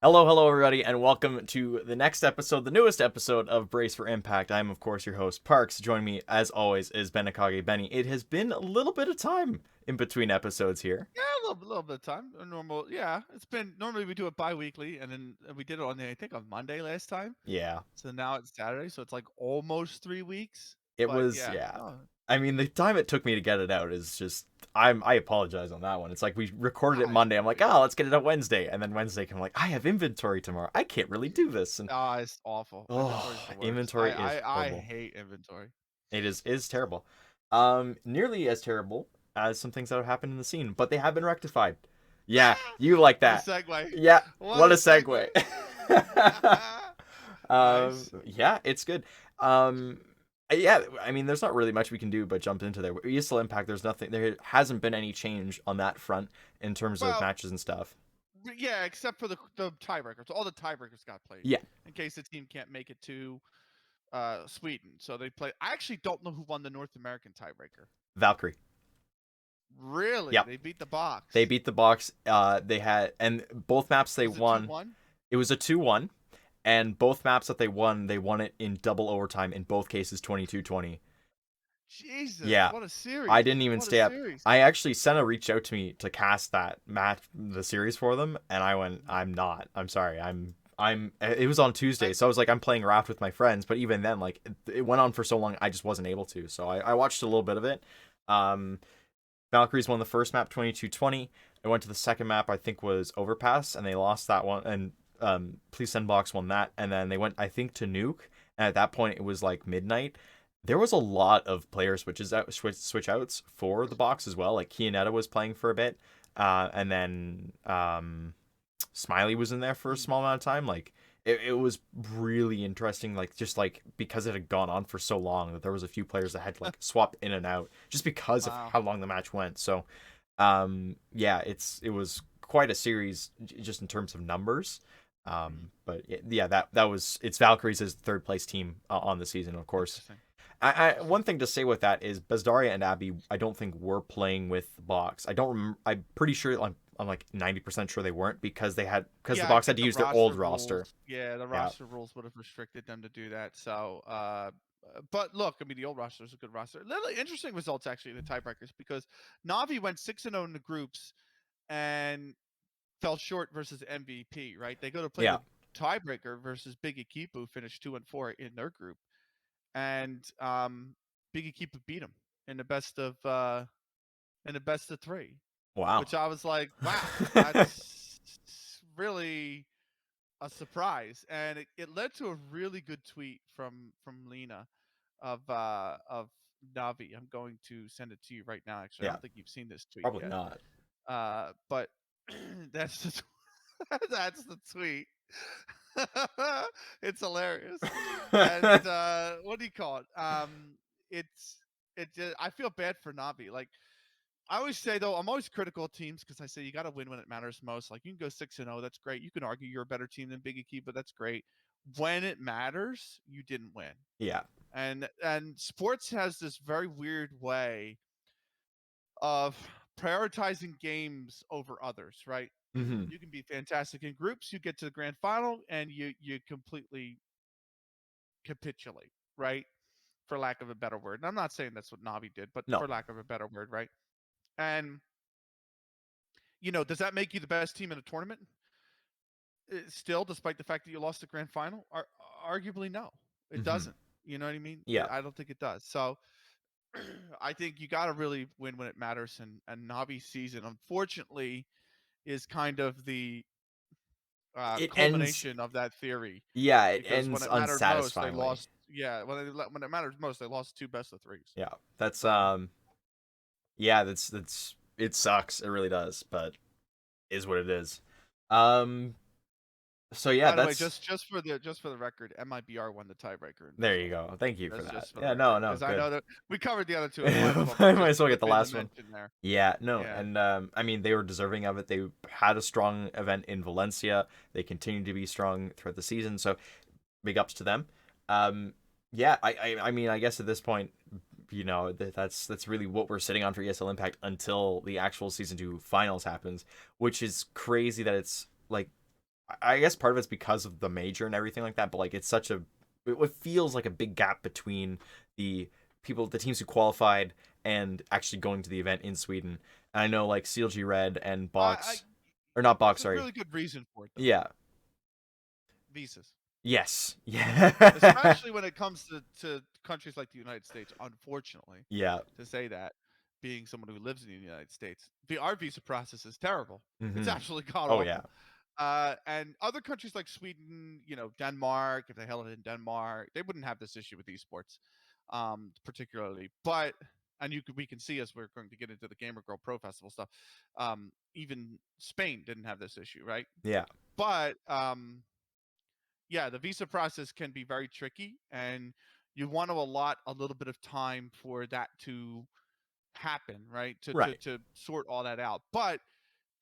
Hello, everybody, and welcome to the next episode, the newest episode of Brace for Impact. I'm, of course, your host, Parks. Joining me, as always, is Benikage Benny. It has been a little bit of time in between episodes here. Yeah, a little bit of time. A normal, yeah. It's been normally we do it bi-weekly, and then we did it on I think on Monday last time. Yeah, So now it's Saturday, so it's like almost 3 weeks. it But was, yeah, yeah. no, I mean, the time it took me to get it out is just, I apologize on that one. It's like we recorded it it's Monday. I'm like, oh, let's get it out Wednesday. And then Wednesday, I'm like, I have inventory tomorrow. I can't really do this. And, it's awful. Inventory's oh, the worst. inventory is I horrible. hate inventory. It is terrible. Nearly as terrible as some things that have happened in the scene, but they have been rectified. Yeah, you like What a that. segue! Yeah, What what a a segue. segue! Nice. Yeah, it's good. Um, yeah, I mean, there's not really much we can do but jump into there. ESL Impact, there's nothing. There hasn't been any change on that front in terms of Well, matches and stuff. yeah, except for the tiebreakers. All the tiebreakers got played Yeah, in case the team can't make it to Sweden. So they play. I actually don't know who won the North American tiebreaker. Valkyrie. Really? Yep, They beat the they box. beat the box. They had, and both maps they Was it two won. one? It was a 2-1. And both maps that they won it in double overtime. In both cases, 22-20. Jesus, Yeah, what a I series! didn't even What a stay up. series! I actually Senna reached out to me to cast that match, the series for them, and I went, I'm not. I'm sorry. I'm. It was on Tuesday, And so I was like, I'm playing Raft with my friends. But even then, like, it went on for so long, I just wasn't able to. So I watched a little bit of it. Um, Valkyries won the first map 22-20. I went to the second map, I think was Overpass, and they lost that one. And Please Send Box won that, and then they went, I think, to Nuke. And at that point, it was like midnight. There was a lot of player switch outs for the box as well. Like Kianetta was playing for a bit, and then Smiley was in there for a small amount of time. Like it was really interesting. Like just like because it had gone on for so long that there was a few players that had like swapped in and out just because of wow, how long the match went. So yeah, it was quite a series just in terms of numbers. But yeah, that was it's Valkyries as the third place team on the season, of course. interesting, One interesting. thing to say with that is Bazdaria and Abby, I don't think were playing with the box. I don't remember. I'm pretty sure. I'm like 90% sure they weren't because the Yeah, I box had think to the use their old roster roster. rules. Yeah, the Yeah, roster rules would have restricted them to do that. So, but look, I mean, the old roster is a good roster. Literally interesting results actually in the tiebreakers because Navi went 6-0 in the groups and fell short versus MVP. Right? They go to play yeah. the tiebreaker versus Big Ikipu, finished 2-4 in their group, and Big Ikipu beat them in the best of three, Wow. which I was like, wow, that's really a surprise, and it led to a really good tweet from Lena of Navi. I'm going to send it to you right now. Actually, I Yeah, don't think you've seen this tweet probably yet. not. But that's the that's the tweet. It's hilarious. And what do you call it? I feel bad for Navi. Like I always say though, I'm always critical of teams because I say you got to win when it matters most. Like you can go 6-0, that's great. You can argue you're a better team than Biggie Key, but that's great. When it matters, you didn't win. Yeah. And sports has this very weird way of prioritizing games over others, right? Hmm. You can be fantastic in groups, you get to the grand final, and you completely capitulate, right? For lack of a better word. And I'm not saying that's what Navi did, but No. for lack of a better word, right? And does that make you the best team in a tournament? Still, despite the fact that you lost the grand final, arguably no, it Hmm. doesn't. You know what I mean? Yeah. I don't think it does. So I think you got to really win when it matters. And Navi's season, unfortunately, is kind of the It ends. culmination of that theory Yeah, it because when ends it mattered most, they unsatisfyingly. lost. Yeah, when it matters most, they lost two best of threes. Yeah. That's So yeah, that's it sucks. It really does, but is what it is. Um so yeah, by the way, that's just for the record, MIBR won the tiebreaker in this there you one. go. Thank you for That's that. just for the Yeah, no, record, no, because I good. know that we covered the other two. I might as well I might just as well get slip the in the last one. mention there. Yeah, no, Yeah. and I mean they were deserving of it. They had a strong event in Valencia. They continue to be strong throughout the season, so big ups to them. Um, yeah, I mean I guess at this point, that's really what we're sitting on for ESL Impact until the actual season 2 finals happens, which is crazy that it's like I guess part of it's because of the major and everything like that, but like it's such a it feels like a big gap between the the teams who qualified and actually going to the event in Sweden. And I know like CLG Red and I Box or not Box, There's a sorry. really good reason for it though. Yeah. Visas. Yes. Yeah. Especially when it comes to countries like the United States, unfortunately, Yeah. to say that, being someone who lives in the United States, our visa process is terrible. It's Hmm. absolutely god Oh yeah. awful. And other countries like Sweden, Denmark, if they held it in Denmark, they wouldn't have this issue with esports, particularly. But and we can see as we're going to get into the Gamer Girl Pro Festival stuff, even Spain didn't have this issue, right? Yeah. But yeah, the visa process can be very tricky, and you want to allot a little bit of time for that to happen, right? To to Right. to sort all that out. But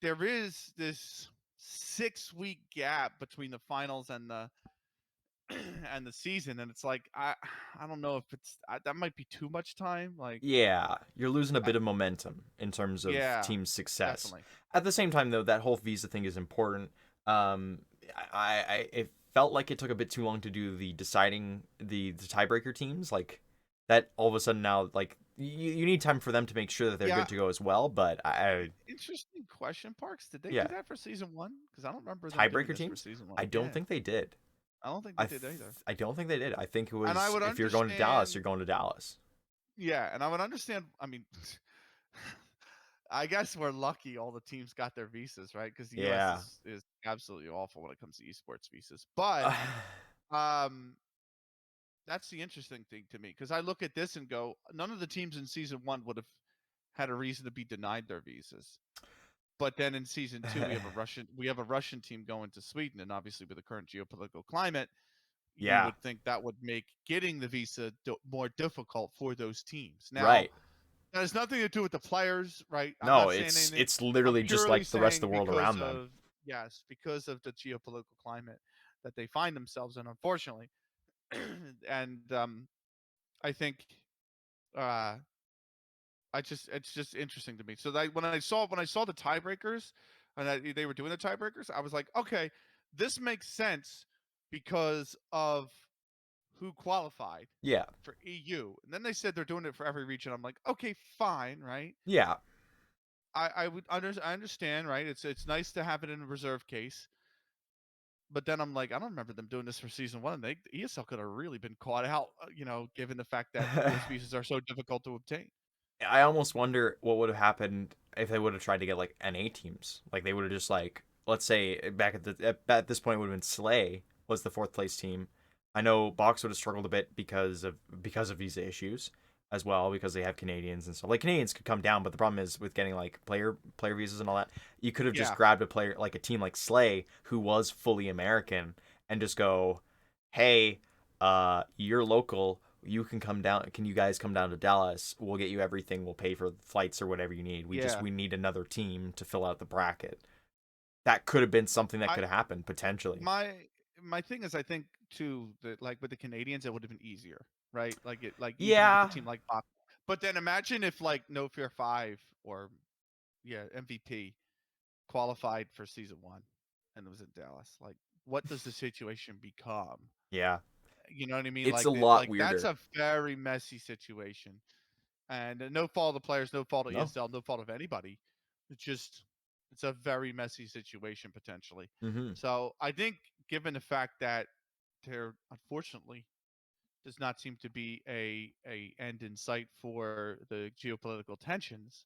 there is this 6-week gap between the finals and the and the season, and it's like I don't know if that might be too much time. Like, Yeah, you're losing a uh, bit of momentum in terms of yeah, team success. definitely. At the same time, though, that whole visa thing is important. It felt like it took a bit too long to do the deciding the tiebreaker teams. Like that, all of a sudden now, like you need time for them to make sure that they're good Yeah, to go as well. But interesting question, Parks. Did they do yeah, that for season one? Because I don't remember them doing tiebreaker this for teams. season one. I don't Yeah, think they did. I don't think they did either. I don't think they did. I think it And I was would if you're going to Dallas, understand. you're going to Dallas. Yeah, and I would understand. I mean, I guess we're lucky all the teams got their visas, right? Because the U.S. Yeah. is absolutely awful when it comes to esports visas. But um, that's the interesting thing to me, because I look at this and go, none of the teams in season one would have had a reason to be denied their visas. But then in season two, we have a Russian team going to Sweden, and obviously with the current geopolitical climate, you Yeah. would think that would make getting the visa more difficult for those teams. Now, Right. that has nothing to do with the players, right? I'm No, not saying anything. it's I'm literally just purely like the rest of saying the world because around them. of, yes, because of the geopolitical climate that they find themselves in, unfortunately. And I think uh it's just interesting to me. So that when I saw the tiebreakers and that they were doing the tiebreakers, I was like, okay, this makes sense because of who qualified Yeah. for EU. And then they said they're doing it for every region. I'm like, okay, fine, right? Yeah. I understand, right? It's nice to have it in a reserve case. But then I'm like, I don't remember them doing this for season one. ESL could have really been caught out, given the fact that those visas are so difficult to obtain. I almost wonder what would have happened if they would have tried to get like NA teams. Like they would have just like, let's say back at this point it would have been Slay was the fourth place team. I know Box would have struggled a bit because of visa issues as well, because they have Canadians and stuff. Like Canadians could come down, but the problem is with getting like player visas and all that, you could have just Yeah, grabbed a player like a team like Slay who was fully American and just go, hey, you're local, you can come down, can you guys come down to Dallas, we'll get you everything, we'll pay for flights or whatever you need, yeah. we need another team to fill out the bracket. That could have been something that I could have happened potentially. my thing is, I think too that, like, with the Canadians, it would have been easier, right? Like even with a Yeah. team like Bach. But then imagine if like No Fear 5 or, yeah, MVP qualified for season one and it was in Dallas. Like, what does the situation become? Yeah, You know what I mean? it's Like a lot that's weirder. a very messy situation. And no fault of the players, no fault of No. ESL, no fault of anybody. It's just it's a very messy situation potentially. Mm-hmm. So I think, given the fact that there unfortunately does not seem to be a end in sight for the geopolitical tensions,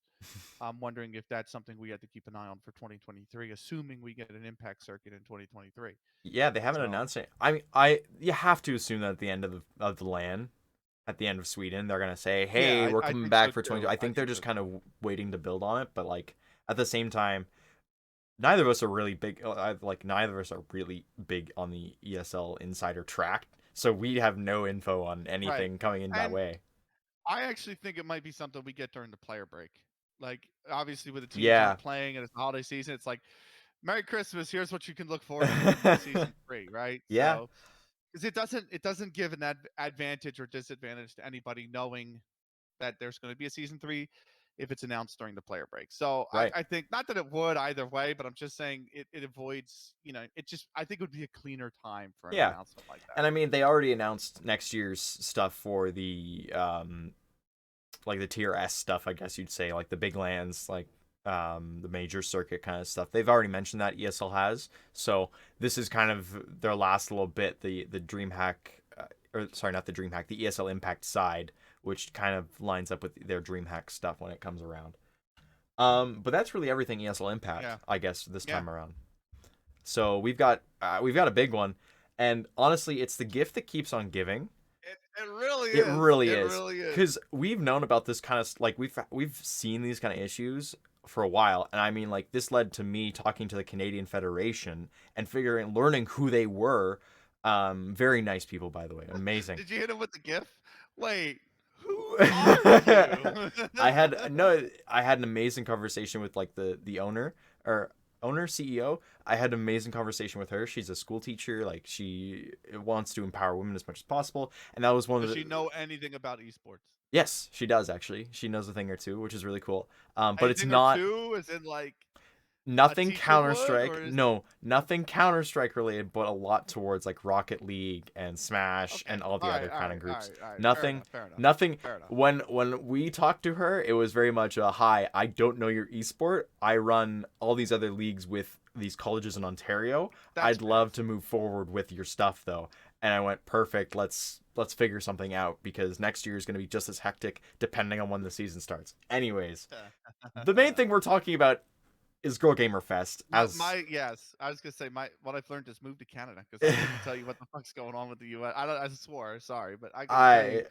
I'm wondering if that's something we have to keep an eye on for 2023, assuming we get an impact circuit in 2023. Yeah, they haven't So announced it. I mean, I you have to assume that at the end of the LAN, at the end of Sweden, they're gonna say, yeah, "Hey, we're I coming think so back for 20." too. I I think they're think just so kind too. of waiting to build on it, but like at the same time, neither of us are really big. Like neither of us are really big on the ESL insider track, so we have no info on Right. anything coming in that And way. I actually think it might be something we get during the player break. Like, obviously, with the teams Yeah. not playing and it's the holiday season, it's like, Merry Christmas. Here's what you can look forward to in season three, right? Yeah. So, because it doesn't give an advantage or disadvantage to anybody knowing that there's going to be a season three. if it's announced during the player break. So Right. I think not that it would either way, but I'm just saying it avoids, it just, I think it would be a cleaner time for an Yeah. announcement like that. And I mean, they already announced next year's stuff for the like the tier S stuff, I guess you'd say, like the big lands, like the major circuit kind of stuff. They've already mentioned that ESL has. So this is kind of their last little bit, the DreamHack, or sorry, not the DreamHack, the ESL Impact side, which kind of lines up with their DreamHack stuff when it comes around. But that's really everything ESL Impact, Yeah. I guess, this Yeah. time around. So we've got a big one, and honestly, it's the gift that keeps on giving. It really It is. really It is, really is. because we've known about this kind of like we've seen these kind of issues for a while, and I mean like this led to me talking to the Canadian Federation and learning who they were. Very nice people, by the way, amazing. Did you hit him with the GIF? Wait, who are you? I had an amazing conversation with like the owner or owner CEO. I had an amazing conversation with her. She's a school teacher. Like she wants to empower women as much as possible, and that was one of Does the. she know anything about esports? Yes, she does actually. She knows a thing or two, which is really cool. But it's Anything or not two, as in like a nothing teacher Counter would, or Strike. is it No, nothing Counter Strike related, but a lot towards like Rocket League and Smash okay? and all the All right, other all kind of right, all groups. right, all right. Fair Nothing, enough, fair enough, nothing. fair enough. When we talked to her, it was very much a hi. I don't know your esport. I run all these other leagues with these colleges in Ontario. That's I'd fair. love to move forward with your stuff though. And I went perfect. Let's figure something out because next year is going to be just as hectic depending on when the season starts. Anyways, the main thing we're talking about is GirlGamerFest. As Yes, I was gonna say what I've learned is move to Canada because I couldn't tell you what the fuck's going on with the U.S. I swore, sorry, but I couldn't tell you I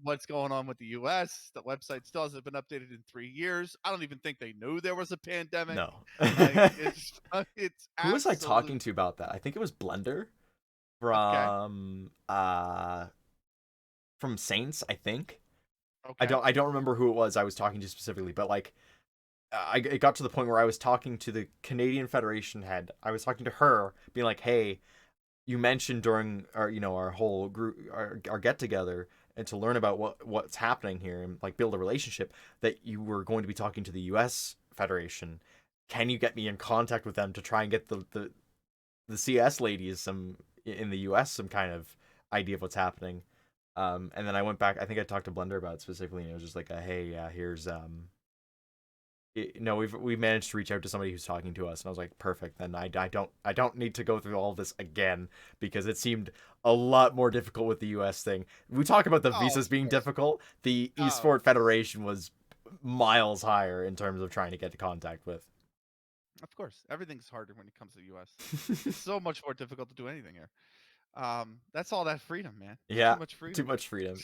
what's going on with the U.S. The website still hasn't been updated in 3 years. I don't even think they knew there was a pandemic. no. Like it's Who was I absolute. talking to about that? I think it was Blender Okay, from Saints, I think. okay. I don't remember who it was I was talking to specifically, but like it got to the point where I was talking to the Canadian Federation head. I was talking to her, being like, "Hey, you mentioned during our whole group our get together and to learn about what's happening here and like build a relationship that you were going to be talking to the US Federation. Can you get me in contact with them to try and get the CS ladies some in the US some kind of idea of what's happening?" And then I went back. I think I talked to Blender about it specifically, and it was just like, "Hey, here's no, we've managed to reach out to somebody who's talking to us," and I was like, perfect. Then I don't need to go through all this again because it seemed a lot more difficult with the U.S. thing. We talk about the Oh, visas of being course. difficult. The Oh, Esport Federation was miles higher in terms of trying to get to contact with. of course. Everything's harder when it comes to the U.S. It's so much more difficult to do anything here. That's all that freedom, man. It's too Yeah, much too freedom. much freedom.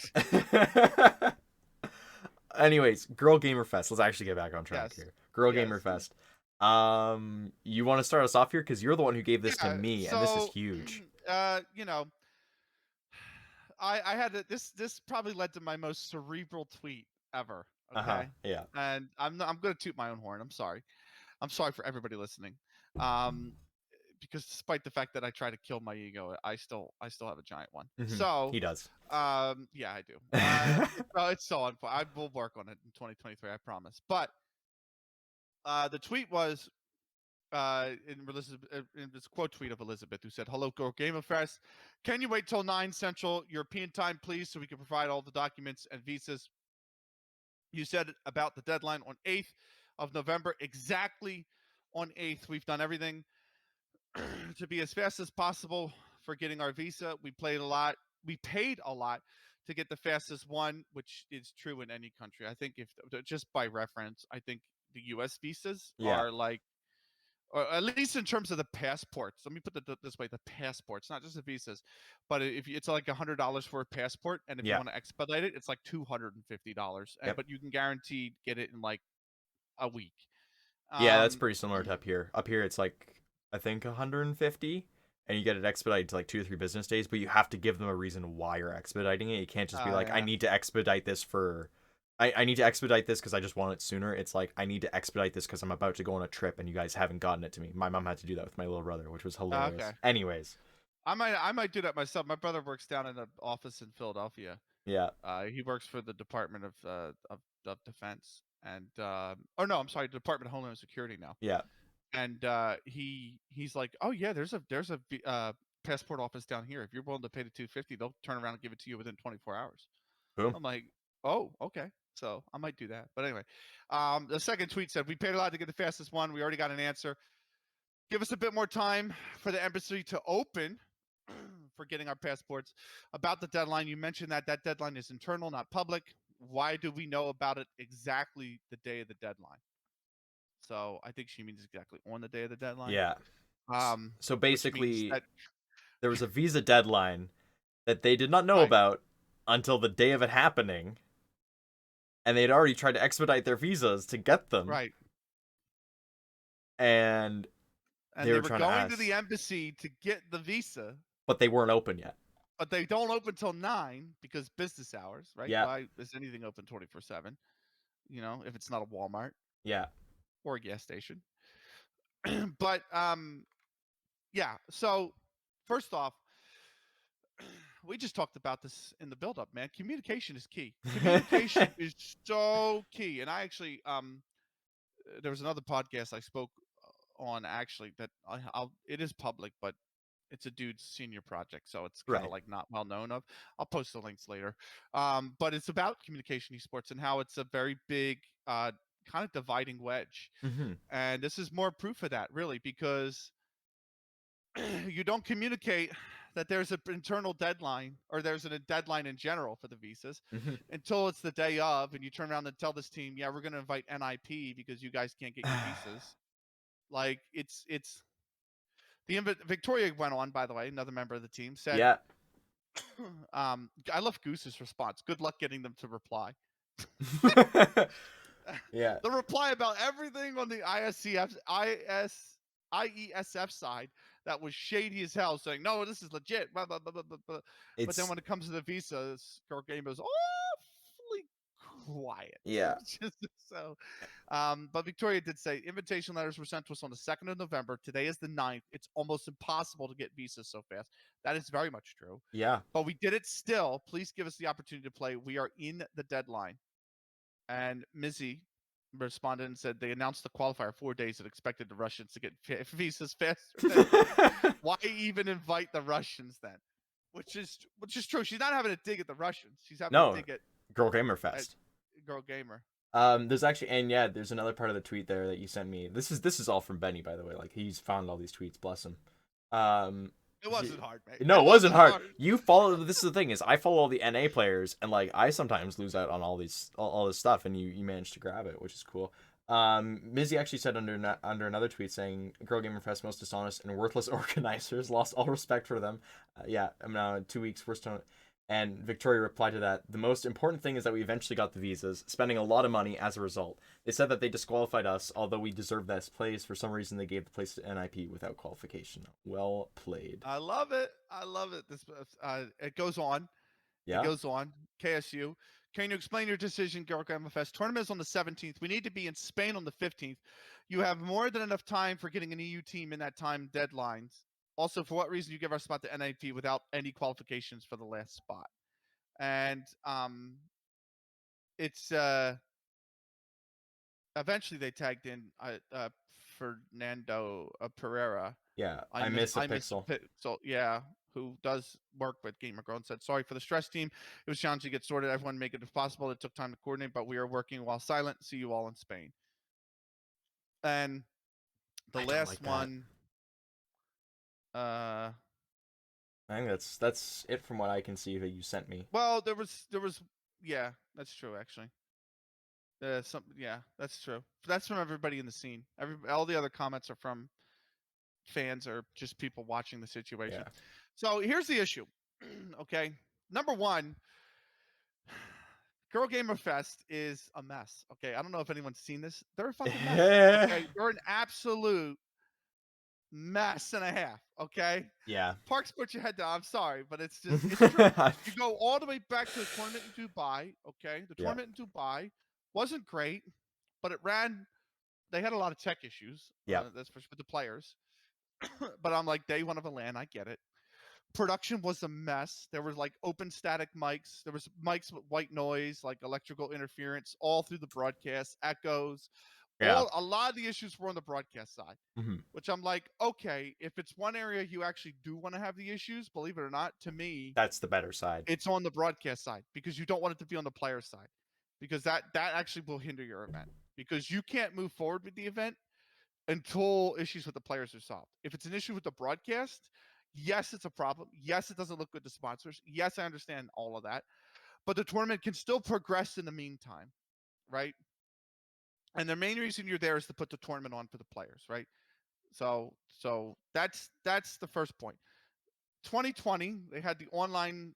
Anyways, Girl Gamer Fest. Let's actually get back on track Yes. here. Girl Yes. Gamer Fest. You want to start us off here because you're the one who gave this to Yeah. me, and this is So, huge. you know, I had this probably led to my most cerebral tweet ever. Uh huh. Okay, Yeah. and I'm gonna toot my own horn. I'm sorry. I'm sorry for everybody listening. Um, because despite the fact that I try to kill my ego, I still have a giant one. So, He does. yeah, I do. It's so unfun. I will work on it in 2023. I promise. But the tweet was in this quote tweet of Elizabeth, who said, "Hello, Go Game of Fest. Can you wait till 9 Central European time, please, so we can provide all the documents and visas? You said about the deadline on 8th of November. Exactly on 8th. We've done everything to be as fast as possible for getting our visa. We played a lot. We paid a lot to get the fastest one, which is true in any country. I think if just by reference, I think the U.S. visas Yeah. are like, or at least in terms of the passports. Let me put it this way: the passports, not just the visas, but if it's like $100 for a passport, and if you Yeah. want to expedite it, it's like $250, and Yep. but you can guarantee get it in like a week. Yeah, that's Um, pretty similar to up here. Up here, it's like I think 150, and you get it expedited to like 2 or 3 business days. But you have to give them a reason why you're expediting it. You can't just be like, I yeah. need to expedite this for. I need to expedite this because I just want it sooner. It's like I need to expedite this because I'm about to go on a trip and you guys haven't gotten it to me. My mom had to do that with my little brother, which was hilarious. Okay. Anyways, I might do that myself. My brother works down in an office in Philadelphia. yeah. He works for the Department of Defense, and or no, I'm sorry, the Department of Homeland Security now. Yeah. And he's like, oh yeah, there's a passport office down here. If you're willing to pay the 250, they'll turn around and give it to you within 24 hours. Boom. I'm like, oh, okay. So I might do that. But anyway, the second tweet said, we paid a lot to get the fastest one. We already got an answer. Give us a bit more time for the embassy to open for getting our passports. About the deadline, you mentioned that deadline is internal, not public. Why do we know about it exactly the day of the deadline? So I think she means exactly on the day of the deadline. Yeah. So Which means basically, that there was a visa deadline that they did not know right, about until the day of it happening, and they'd already tried to expedite their visas to get them, right. and And they they were were trying to going to ask, the embassy to get the visa, but they weren't open yet. but they don't open till 9 because business hours, right? Yeah. Why is anything open 24/7? You know, if it's not a Walmart Yeah. or a gas station. But yeah. So first off, we just talked about this in the build-up, man. Communication is key. Communication is so key. And I actually there was another podcast I spoke on actually that I'll it is public, but it's a dude's senior project, so it's kind of Right. like not well known of. I'll post the links later. But it's about communication esports and how it's a very big kind of dividing wedge. Mm-hmm. And this is more proof of that, really, because you don't communicate that there's an internal deadline or there's a deadline in general for the visas Mm-hmm. until it's the day of, and you turn around and tell this team, yeah, we're going to invite NIP because you guys can't get your visas. Like it's Victoria went on, by the way, another member of the team said, Yeah. I love Goose's response. Good luck getting them to reply. Yeah. The reply about everything on the IESF side that was shady as hell, saying, no, this is legit. Blah, blah, blah, blah, blah, blah. But then It's when it comes to the visas, Girl Game is awfully quiet. yeah. Just so, but Victoria did say invitation letters were sent to us on the 2nd of November. Today is the 9th. It's almost impossible to get visas so fast. That is very much true. Yeah. But we did it still. Please give us the opportunity to play. We are in the deadline. And Mizzy responded and said they announced the qualifier 4 days and expected the Russians to get visas faster than we. Why even invite the Russians then? Which is true. She's not having a dig at the Russians. She's having a No. dig at GirlGamerFest. Girl Gamer. There's actually, and yeah, there's another part of the tweet there that you sent me. This is all from Benny, by the way. Like, he's found all these tweets, bless him. It wasn't hard, mate. No, it wasn't hard. You follow. This is the thing, is I follow all the NA players, and like I sometimes lose out on all this stuff, and you managed to grab it, which is cool. Mizzy actually said under another tweet saying, "Girl Gamerfest most dishonest and worthless organizers, lost all respect for them." Yeah, I'm now 2 weeks worst tone. And Victoria replied to that, "The most important thing is that we eventually got the visas, spending a lot of money as a result. They said that they disqualified us, although we deserved that place. For some reason, they gave the place to NIP without qualification. Well played." I love it. I love it. This it goes on. It Yeah. goes on. KSU. Can you explain your decision, GirlGamerFest? Tournament is on the 17th. We need to be in Spain on the 15th. You have more than enough time for getting an EU team in that time deadlines. Also, for what reason you give our spot to NIP without any qualifications for the last spot? And it's eventually they tagged in Fernando Pereira. Yeah, I miss a pixel. So yeah, who does work with Gamer Girl, and said, sorry for the stress team. It was challenging to get sorted. Everyone make it if possible. It took time to coordinate, but we are working while silent. See you all in Spain. And the I don't last like that. one, I think that's it from what I can see that you sent me. well, there was yeah, that's true actually. Yeah, that's true. That's from everybody in the scene. All the other comments are from fans or just people watching the situation. Yeah. So here's the issue. Okay. Number one, Girl Gamer Fest is a mess. Okay. I don't know if anyone's seen this. They're a fucking mess. Okay. They're an absolute mess and a half. Okay. Yeah. Parks, put your head down. I'm sorry, but it's just, it's true. You go all the way back to the tournament in Dubai. Okay. The tournament in Dubai wasn't great, but it ran. They had a lot of tech issues. Yeah. That's for the players. But I'm like, day one of a LAN. I get it. production was a mess. There was like open static mics. There was mics with white noise, like electrical interference, all through the broadcast, echoes. Yeah. A lot of the issues were on the broadcast side, Hmm. which I'm like, okay, if it's one area you actually do want to have the issues, believe it or not, to me, That's the better side. it's on the broadcast side because you don't want it to be on the player side because that actually will hinder your event because you can't move forward with the event until issues with the players are solved. If it's an issue with the broadcast, yes, it's a problem. Yes, it doesn't look good to sponsors. Yes, I understand all of that. But the tournament can still progress in the meantime, right? And the main reason you're there is to put the tournament on for the players, right? So that's the first point. 2020, they had the online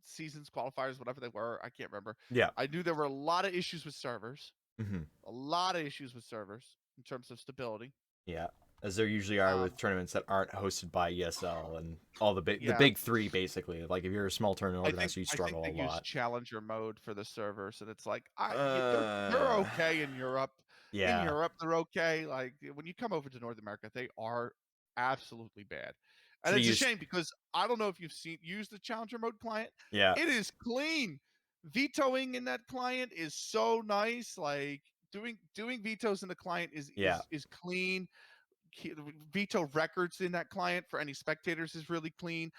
seasons qualifiers, whatever they were. I can't remember. Yeah. I knew there were a lot of issues with servers, Hmm. a lot of issues with servers in terms of stability. Yeah, as there usually are with Um, tournaments that aren't hosted by ESL and all the yeah, big three basically. Like if you're a small tournament organizer, you I think struggle a they use lot. challenger mode for the servers, and it's like they're Uh, okay in Europe. In yeah. Europe, they're okay. Like when you come over to North America, they are absolutely bad, and Should have it's a used. shame because I don't know if you've used the challenger mode client. Yeah. It is clean. Vetoing in that client is so nice. Like doing vetoes in the client Yeah. is clean. Veto records in that client for any spectators is really clean.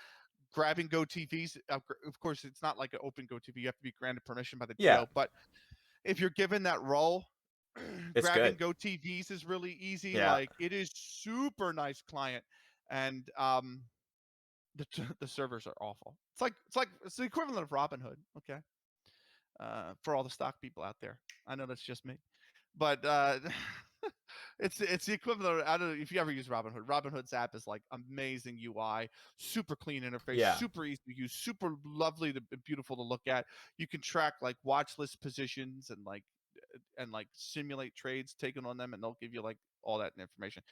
Grabbing Go TVs, of course, it's not like an open Go TV. You have to be granted permission by the Yeah. GO. But if you're given that role, It's grabbing good. Go TVs is really easy. Yeah. Like it is super nice client, and the servers are awful. It's the equivalent of Robinhood. Okay, for all the stock people out there, I know that's just me, but it's the equivalent of, I don't know if you ever use Robinhood. Robinhood's app is like amazing UI, super clean interface, Yeah. super easy to use, super lovely to beautiful to look at. You can track like watch list positions and like simulate trades taken on them, and they'll give you like all that information.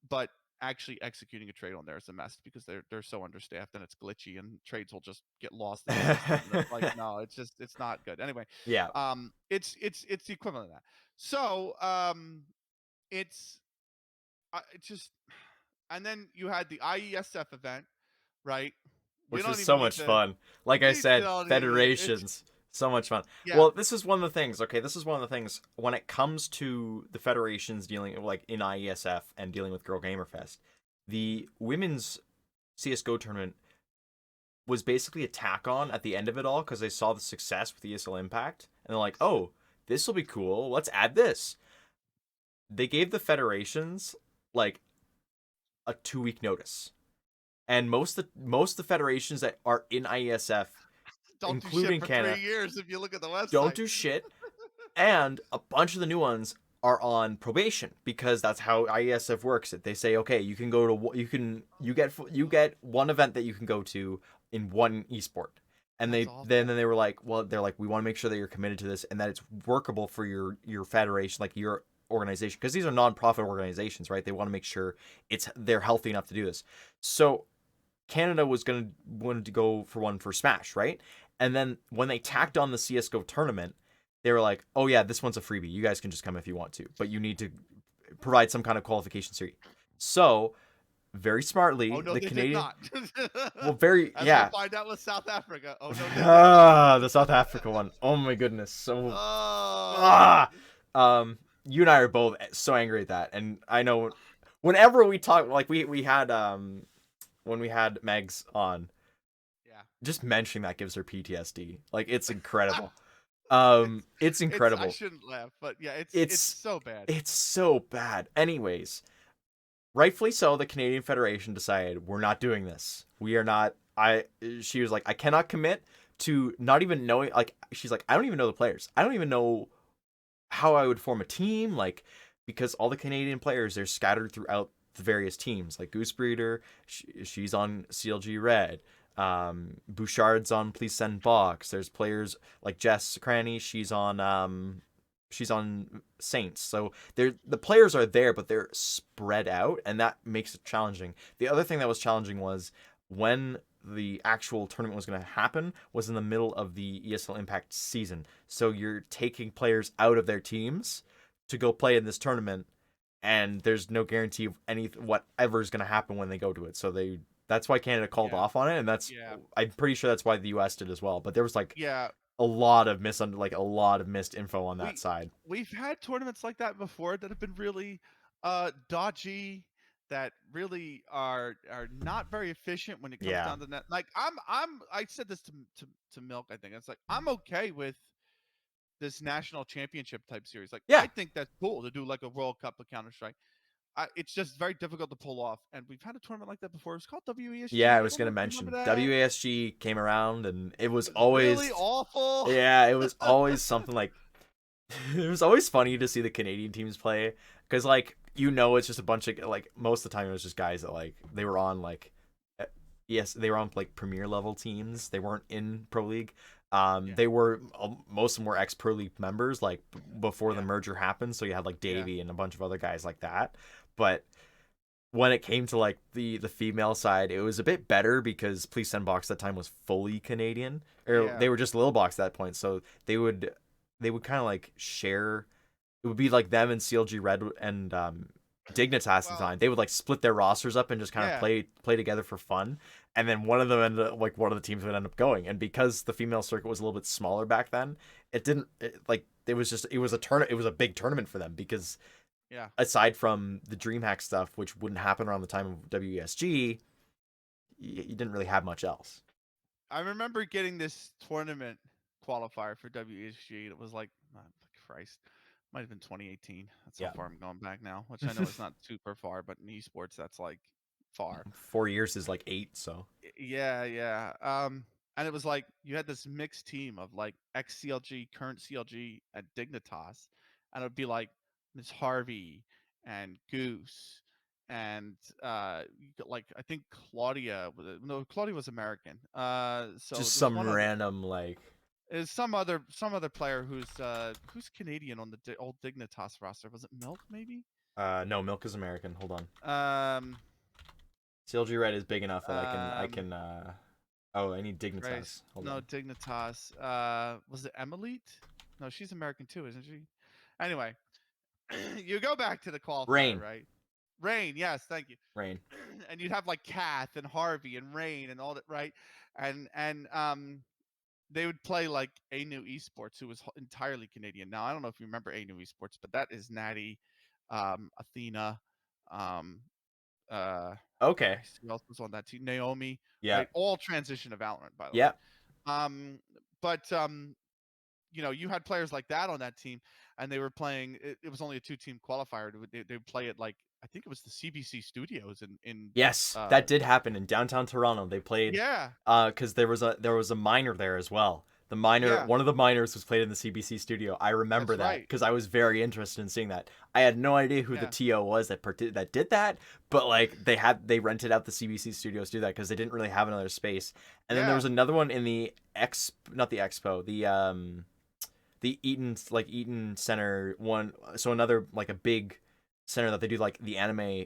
But actually executing a trade on there is a mess because they're so understaffed and it's glitchy and trades will just get lost in the system. And it's like, no, it's not good. Anyway, Yeah. it's the equivalent of that. So it's it's just, and then you had the IESF event, right? We Which was don't so even need much to. fun. Like I We said, don't even. It's federations, so much fun. yeah. Well, this is one of the things. Okay, this is one of the things when it comes to the federations dealing like in IESF and dealing with Girl Gamerfest, the women's CS:GO tournament was basically a tack on at the end of it all because they saw the success with ESL Impact and they're like, oh, this will be cool. Let's add this. They gave the federations like a 2 week notice, and most of the federations that are in IESF, Don't do shit including for Canada, 3 years if you look at the don't website. do shit, and a bunch of the new ones are on probation because that's how IESF works. They say, okay, you can go to you get one event that you can go to in one esport, and That's then awful. they were like, well, they're like, we want to make sure that you're committed to this and that it's workable for your federation, like your organization, because these are non-profit organizations, right? They want to make sure they're healthy enough to do this. So Canada wanted to go for one for Smash, right? And then when they Uh-huh. tacked on the CS:GO tournament, they were like, "Oh yeah, this one's a freebie. You guys can just come if you want to, but you need to provide some kind of qualification series." So very Oh smartly, no, the they did Canadian, not. well, very As we'll yeah, find out with South Africa. Oh no, they did not. the South Africa one. Oh my goodness, so Oh, ah, you and I are both so angry at that, and I know whenever we talk, like we had when we had Megs on, yeah. just mentioning that gives her PTSD. Like it's incredible. It's It's I incredible. shouldn't laugh, but yeah, it's It's so bad. it's so bad. Anyways, rightfully so, the Canadian Federation decided we're not doing this. We are not. She was like, I cannot commit to not even knowing. Like she's like, I don't even know the players. I don't even know how I would form a team. Like because all the Canadian players they're scattered throughout the various teams. Like Goosebreeder, she's on CLG Red. Bouchard's on Please Send Box. There's players like Jess Cranny. She's on Saints. So the players are there, but they're spread out, and that makes it challenging. The other thing that was challenging was when the actual tournament was going to happen was in the middle of the ESL Impact season. So you're taking players out of their teams to go play in this tournament, and there's no guarantee of whatever is going to happen when they go to it. So That's why Canada called Yeah. off on it, and Yeah. I'm pretty sure that's why the US did as well. But there was like Yeah. a lot of missed info on that We side. we've had tournaments like that before that have been really dodgy, that really are not very efficient when it comes Yeah. down to that. Like I said this to Milk, I think. It's like I'm okay with this national championship type series. Like I Yeah. think that's cool to do like a World Cup of Counter Strike. It's just very difficult to pull off. And we've had a tournament like that before. It was called Yeah, I WESG. I was don't know gonna if you remember mention that. WASG came around, and it was It was really always awful. yeah, it was always something like it was always funny to see the Canadian teams play because like it's just a bunch of like most of the time it was just guys that like they were on like yes they were on like premier level teams. They weren't in pro league. Yeah, They were most of them were ex pro league members like before the yeah, merger happened. So you had like yeah. Davey and a bunch of other guys like that, but when it came to like the female side, it was a bit better because Please Send Box at that time was fully Canadian, or Yeah. they were just Little Box at that point. So they would kind of like share. It would be like them and CLG Red and Dignitas at the Well, time. They would like split their rosters up and just kind of yeah. play together for fun. And then one of them ended up, like one of the teams would end up going. And because the female circuit was a little bit smaller back then, it was just it was a big tournament for them because Yeah. aside from the DreamHack stuff, which wouldn't happen around the time of WESG, you didn't really have much else. I remember getting this tournament qualifier for WESG. It was like, Christ, might have been 2018. That's how Yeah. far I'm going back now, which I know is not super far, but in esports, that's like far. 4 years is like 8, so Yeah, yeah. And it was like you had this mixed team of like ex CLG, current CLG, and Dignitas, and it would be like Miss Harvey and Goose and like I think Claudia no, Claudia was American. So just there's some one other random like is some other player who's Canadian on the old Dignitas roster. Was it Milk maybe? no, Milk is American. Hold on. Um CLG Red is big enough that I um can oh, I need Christ. Dignitas. Hold No, on. Dignitas. Was it Emilite? No, she's American too, isn't she? Anyway, you go back to the qualifier, Rain. right? Rain, yes, thank you. Rain. And you'd have like Kath and Harvey and Rain and all that, right? And they would play like Anu Esports, who was entirely Canadian. Now I don't know if you remember Anu Esports, but that is Natty, Athena, um, Okay. Christ, who else was on that team? Naomi, Yeah. right? All transition to Valorant, by the way. Yeah. But you had players like that on that team, and they were playing. It was only a two-team qualifier. They would play it like I think it was the CBC studios in Yes, that did happen in downtown Toronto. They played yeah, because there was a minor there as well. The minor, yeah, one of the minors was played in the CBC studio. I remember that's that right. because I was very interested in seeing that. I had no idea who the Yeah, TO was that did that, but like they rented out the CBC studios to do that because they didn't really have another space. And then there yeah, was another one in the not the expo, the Eaton Center one. So another like a big center that they do like the anime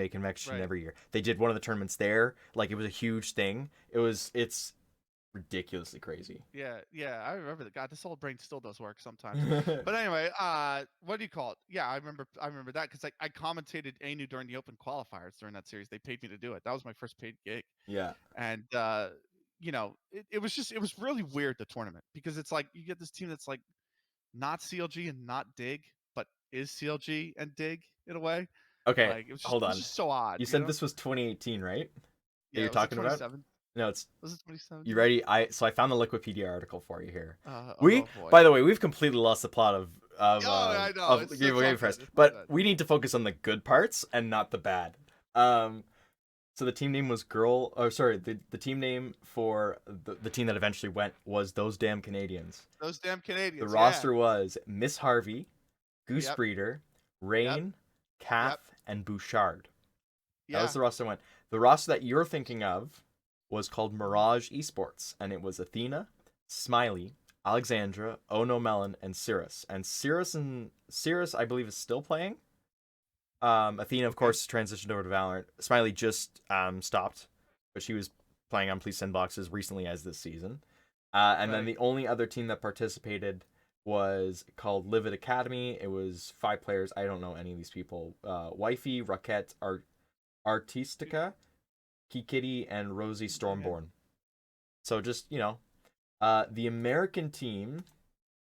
convention right. every year. They did one of the tournaments there. Like it was a huge thing. It's ridiculously crazy. Yeah, yeah, I remember that. God, this old brain still does work sometimes. But anyway, what do you call it? Yeah, I remember that because I commentated Anu during the open qualifiers during that series. They paid me to do it. That was my first paid gig. Yeah. And it was really weird, the tournament, because it's like you get this team that's like not CLG and not Dig, but is CLG and Dig in a way. Okay, Like hold it was on. just so odd, You you said know? this was 2018, right? That Yeah, you're was it talking about? 27? No, it's Was it you 2017? ready? I found the Wikipedia article for you here. Oh boy. By the way, we've completely lost the plot Oh, I know. of It's all Game good. Fest, It's all but good. we need to focus on the good parts and not the bad. Um, so the team name was the team name for the team that eventually went was Those Damn Canadians. Those damn The Canadians. Yeah. roster was Miss Harvey, Goose Yep. Breeder, Yep. Rain, Kath, Yep. and Bouchard. That was Yeah. the roster that went. The roster that you're thinking of was called Mirage Esports, and it was Athena, Smiley, Alexandra, Ono Melon, and Cirrus. And Cirrus, I believe, is still playing. Athena, of Okay. course, transitioned over to Valorant. Smiley just stopped, but she was playing on Please Send Boxes recently as this season. And then Right. the only other team that participated was called Livid Academy. It was 5 players. I don't know any of these people. Wifey, Rocket, Artistica, Kikiti, and Rosie Yeah. Stormborn. So just the American team.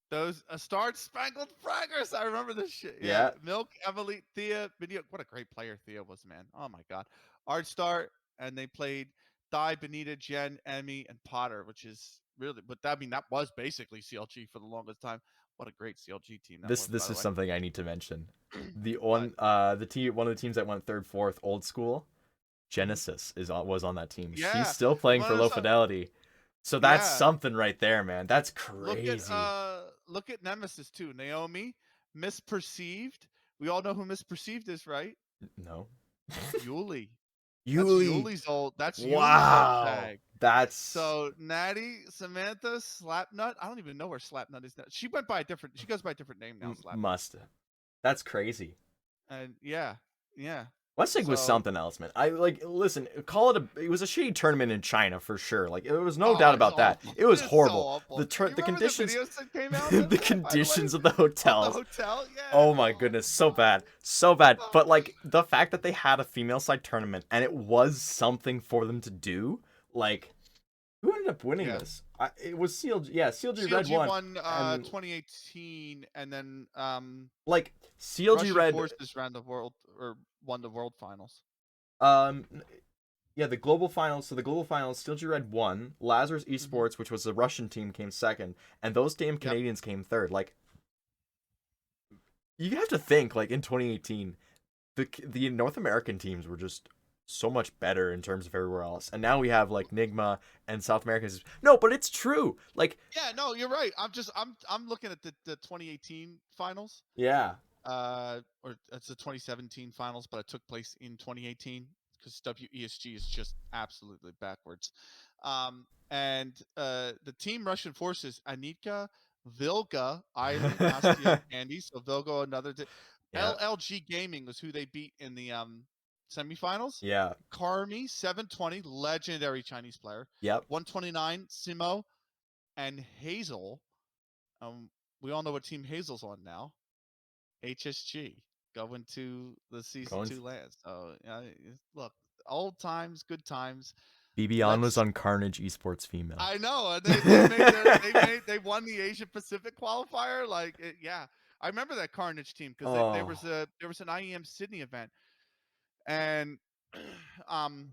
Those Star Spangled Fraggers. I remember this shit. Yeah. Yeah, Milk, Emily, Thea, Video. What a great player Thea was, man. Oh my god. Art Star, and they played Di, Benita, Jen, Emmy, and Potter, which is really, but that, I mean, that was basically CLG for the longest time. What a great CLG team that this was, by this the is way. something I need to mention. What? One of the teams that went third, fourth, old school, Hmm. Genesis was on that team. She's Yeah. still You playing want for to know Low something? Fidelity. So that's Yeah. something right there, man. That's crazy. Look at Nemesis too. Naomi, Misperceived. We all know who Misperceived is, right? No. Yuli. That's Yuli. Yuli's old. That's Yuli's old Wow. tag. That's So Natty, Samantha, Slapnut. I don't even know where Slapnut is now. She went by a different. She goes by a different name now, Slapnut. must. That's crazy. And yeah, yeah. WESG was So something else, man. I like listen. Call it it was a shitty tournament in China for sure. Like there was no doubt oh, it's about that. awful. It was It's so horrible. awful. You The remember the conditions, videos that came out of the that? By the way, conditions of the of the hotels. hotel. Yeah. Oh my Oh goodness, my so god. bad, so bad. Oh. But like the fact that they had a female side tournament and it was something for them to do, like who ended up winning Yeah. this? It was CLG. Yeah, CLG Red CLG won, won and 2018, and then like CLG Russian Red. Forces ran the world, or won the world finals. Um, yeah, the global finals. So the global finals, CLG Red won. Lazarus Hmm. Esports, which was the Russian team, came second, and those damn Yep. Canadians came third. Like you have to think, like in 2018, the North American teams were just so much better in terms of everywhere else, and now we have like Nigma and South Americans. No, but it's true. Like Yeah, no, you're right. I'm looking at the 2018 finals. yeah, Or it's the 2017 finals, but it took place in 2018 because WESG is just absolutely backwards. And the team Russian forces: Anika, Vilga, Eileen, Astia, Candy. So Vilga, another. yeah, LLG Gaming was who they beat in the semifinals. yeah, Karmi, 720, legendary Chinese player. yep. 129, Simo, and Hazel. Um, we all know what team Hazel's on now. HSG, going to the season Going 2 lands. So look, old times, good times. BB was Let's. on Carnage Esports female. I know they made they won the Asia Pacific qualifier. Like yeah, I remember that Carnage team because there Oh was an IEM Sydney event, and um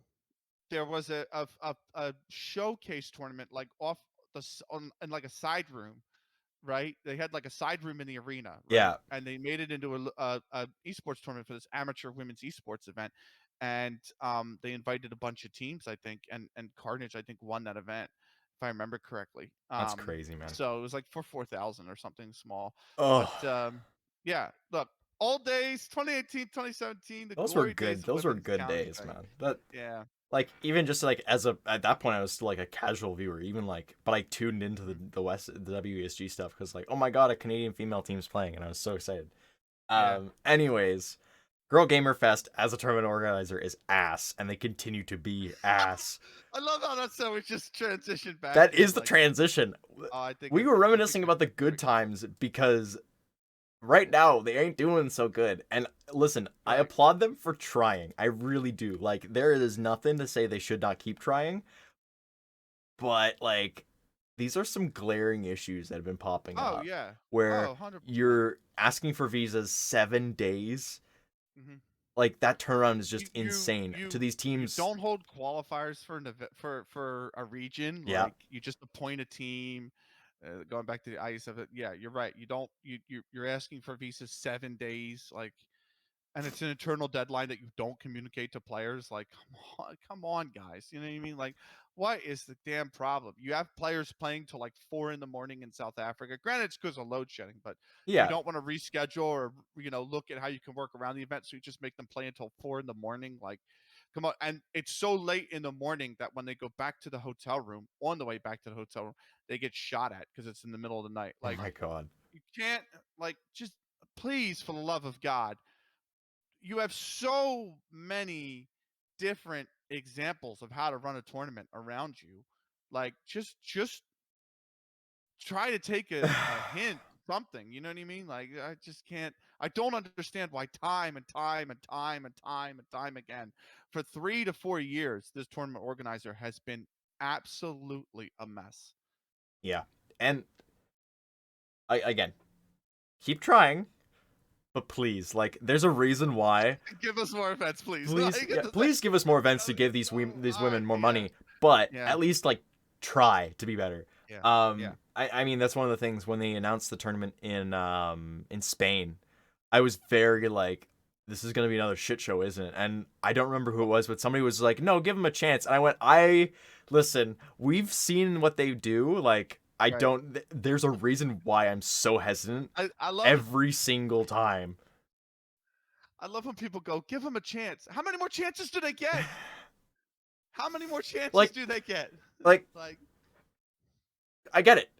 there was a showcase tournament like off on in like a side room, right? They had like a side room in the arena, right? yeah, And they made it into a esports tournament for this amateur women's esports event, and they invited a bunch of teams, I think, and Carnage, I think, won that event if I remember correctly. that's crazy, man. So it was like for 4,000 or something small, but Oh, yeah, look, old days, 2018, 2017, the those were glory good. days of Those were women's good days, counting. man. That Yeah. like even just like as a at that point I was still like a casual viewer, even like but I tuned into Mhm. the WESG stuff because like oh my god, a Canadian female team's playing and I was so excited. Yeah. Anyways, Girl Gamerfest as a tournament organizer is ass, and they continue to be ass. I love how that's how we just transitioned back That to is the like, transition. oh, I think We it's were I think reminiscing it's about the very good good. times because right now they ain't doing so good. And listen, I Right. applaud them for trying. I really do. Like there is nothing to say they should not keep trying, but like these are some glaring issues that have been popping Oh up yeah. where Oh, 100%. you're asking for visas 7 days. Mhm. Like that turnaround is You just you insane to you these you teams. don't hold qualifiers for an event for a region. Yeah. Like you just appoint a team. Going back to the IS7, yeah, you're right. You don't you're asking for visas 7 days. Like, and it's an internal deadline that you don't communicate to players. Like, come on, guys. You know what I mean? Like, what is the damn problem? You have players playing till like 4 in the morning in South Africa. Granted, it's because of load shedding, but you Yeah. don't want to reschedule or look at how you can work around the event. So you just make them play until 4 in the morning. Like, come on. And it's so late in the morning that when they go back to the hotel room, on the way back to the hotel room, they get shot at because it's in the middle of the night. Oh Like, my god. you can't, like, just please, for the love of God, you have so many different examples of how to run a tournament around you. Like, just try to take a hint something. You know what I mean? Like I just can't. I don't understand why time and time and time and time and time again for 3 to 4 years this tournament organizer has been absolutely a mess. Yeah. And again, keep trying, but please, like, there's a reason why. Give us more events, please. Please, Like, yeah, it's like, please give us more events to oh, give these all right, women more yeah, money, but yeah, at least like try to be better. yeah, yeah. I mean that's one of the things when they announced the tournament in Spain, I was very like, this is gonna be another shit show, isn't it? And I don't remember who it was, but somebody was like, no, give them a chance. And I went, listen, we've seen what they do. Like, I Right. don't. There's a reason why I'm so hesitant I love every single time. I love when people go, give them a chance. How many more chances do they get? How many more chances Like, do they get? like Like, I get it.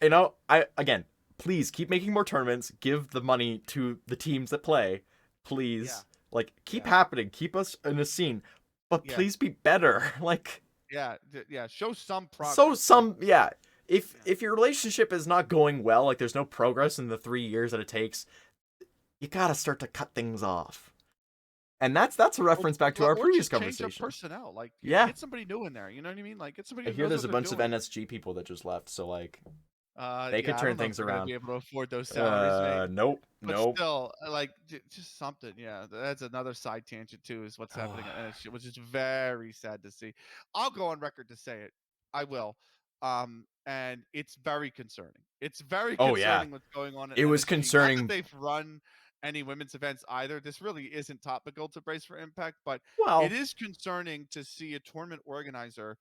You know, I again, please keep making more tournaments. Give the money to the teams that play. yeah, Please, like, keep yeah, happening. Keep us in a scene, but yeah, please be better. Like, yeah, yeah. Show some so progress. Like, some yeah. yeah. If your relationship is not going well, like there's no progress in the 3 years that it takes, you gotta start to cut things off. And that's a reference back to our Or previous just change up conversation. personnel. Like, Yeah, get somebody new in there. You know what I mean? Like, get somebody I who hear knows there's what a they're bunch of doing. NSG people that just left, so like they could Yeah, I turn don't know if things they're gonna around. be able to afford those salaries, mate. Nope, But nope. still, like, just something. Yeah, that's another side tangent too. Is what's happening at NSG, which is very sad to see. I'll go on record to say it. I will. And it's very concerning. It's very Oh yeah, concerning what's going on at it was NSG. Not that concerning. they've run any women's events either. This really isn't topical to Brace for Impact, but it Well, is concerning to see a tournament organizer.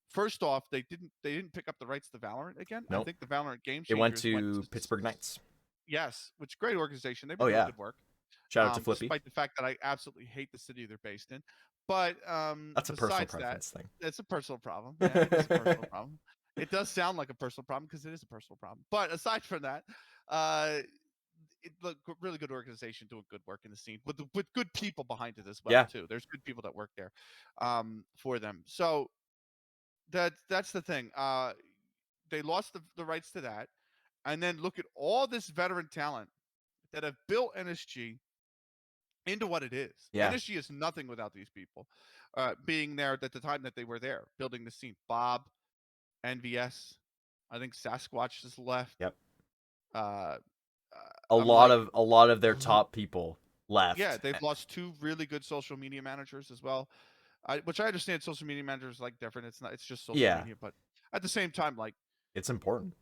First off, they didn't pick up the rights to Valorant again. I nope. think the Valorant Game It went Changers went to to Pittsburgh Knights. yes, which great organization. They've Oh been doing yeah, good work. shout out to Flippy. Despite the fact that I absolutely hate the city they're based in. But That's a personal besides that, preference thing. it's a personal problem. Yeah, it is a personal problem. It does sound like a personal problem because it is a personal problem. But aside from that, uh, look, really good organization doing good work in the scene with good people behind it as well Yeah, too. There's good people that work there for them. So that's the thing. They lost the rights to that, and then look at all this veteran talent that have built NSG into what it is. yeah, NSG is nothing without these people being there at the time that they were there, building the scene. Bob, NVS, I think Sasquatch just left. yep. Uh, I'm like, A lot of their top people yeah, left. they've lost two really good social media managers as well. Which I understand social media managers like different. It's not. It's just social Yeah, media, but at the same time, like it's important.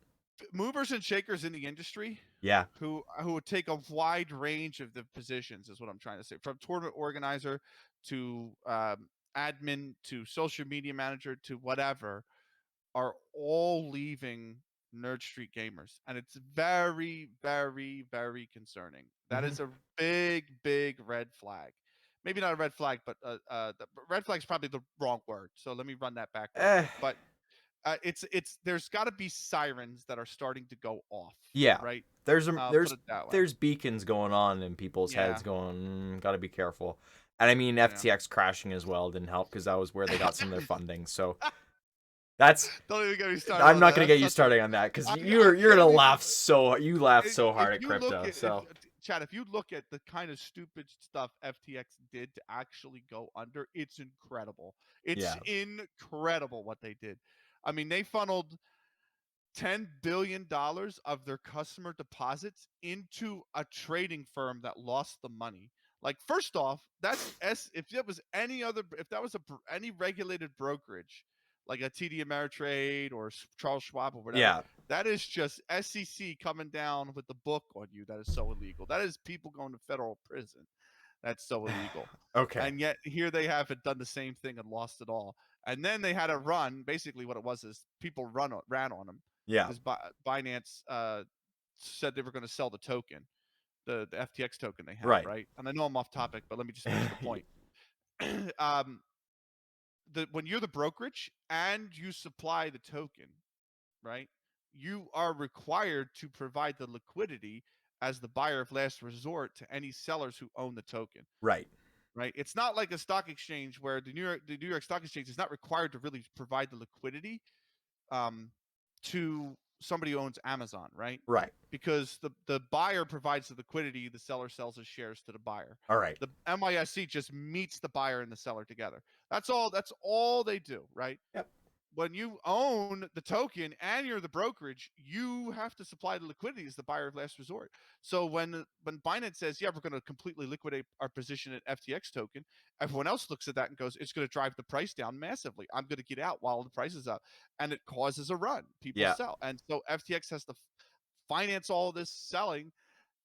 movers and shakers in the industry Yeah, who would take a wide range of the positions is what I'm trying to say, from tournament organizer to admin to social media manager to whatever, are all leaving Nerd Street Gamers, and it's very, very, very concerning. That hmm is a big red flag. Maybe not a red flag, but the red flag is probably the wrong word. So let me run that back real eh, quick. But it's there's got to be sirens that are starting to go off, yeah. right? There's I'll put there's it that way. there's beacons going on in people's Yeah, heads, going, got to be careful. And I mean, yeah. FTX crashing as well didn't help because that was where they got some of their funding. So that's Don't even get me started I'm on not that. gonna That's get you such a starting on that because I you're can't gonna even. laugh so you laughed so If hard at you look crypto. at if So Chad, if you look at the kind of stupid stuff FTX did to actually go under, it's incredible. It's yeah, incredible what they did. I mean, they funneled $10 billion of their customer deposits into a trading firm that lost the money. Like, first off, that's if that was any other, if that was any regulated brokerage, like a TD Ameritrade or Charles Schwab or whatever, yeah, that is just SEC coming down with the book on you. That is so illegal. That is people going to federal prison. That's so illegal. okay, And yet here they haven't done the same thing and lost it all. And then they had a run. Basically, what it was is people ran on them yeah, because Binance said they were going to sell the token, the FTX token they have, right, right? And I know I'm off topic, but let me just finish the point. um, when you're the brokerage and you supply the token, right? You are required to provide the liquidity as the buyer of last resort to any sellers who own the token, right, right? It's not like a stock exchange where the New York Stock Exchange is not required to really provide the liquidity um, to somebody who owns Amazon, right? Right. Because the buyer provides the liquidity, the seller sells his shares to the buyer. All right. The MISC just meets the buyer and the seller together. That's all they do, right? Yep. When you own the token and you're the brokerage, you have to supply the liquidity as the buyer of last resort. So when Binance says, yeah, we're going to completely liquidate our position at FTX token, everyone else looks at that and goes, it's going to drive the price down massively. I'm going to get out while the price is up. And it causes a run. People Yeah. sell. And so FTX has to finance all this selling,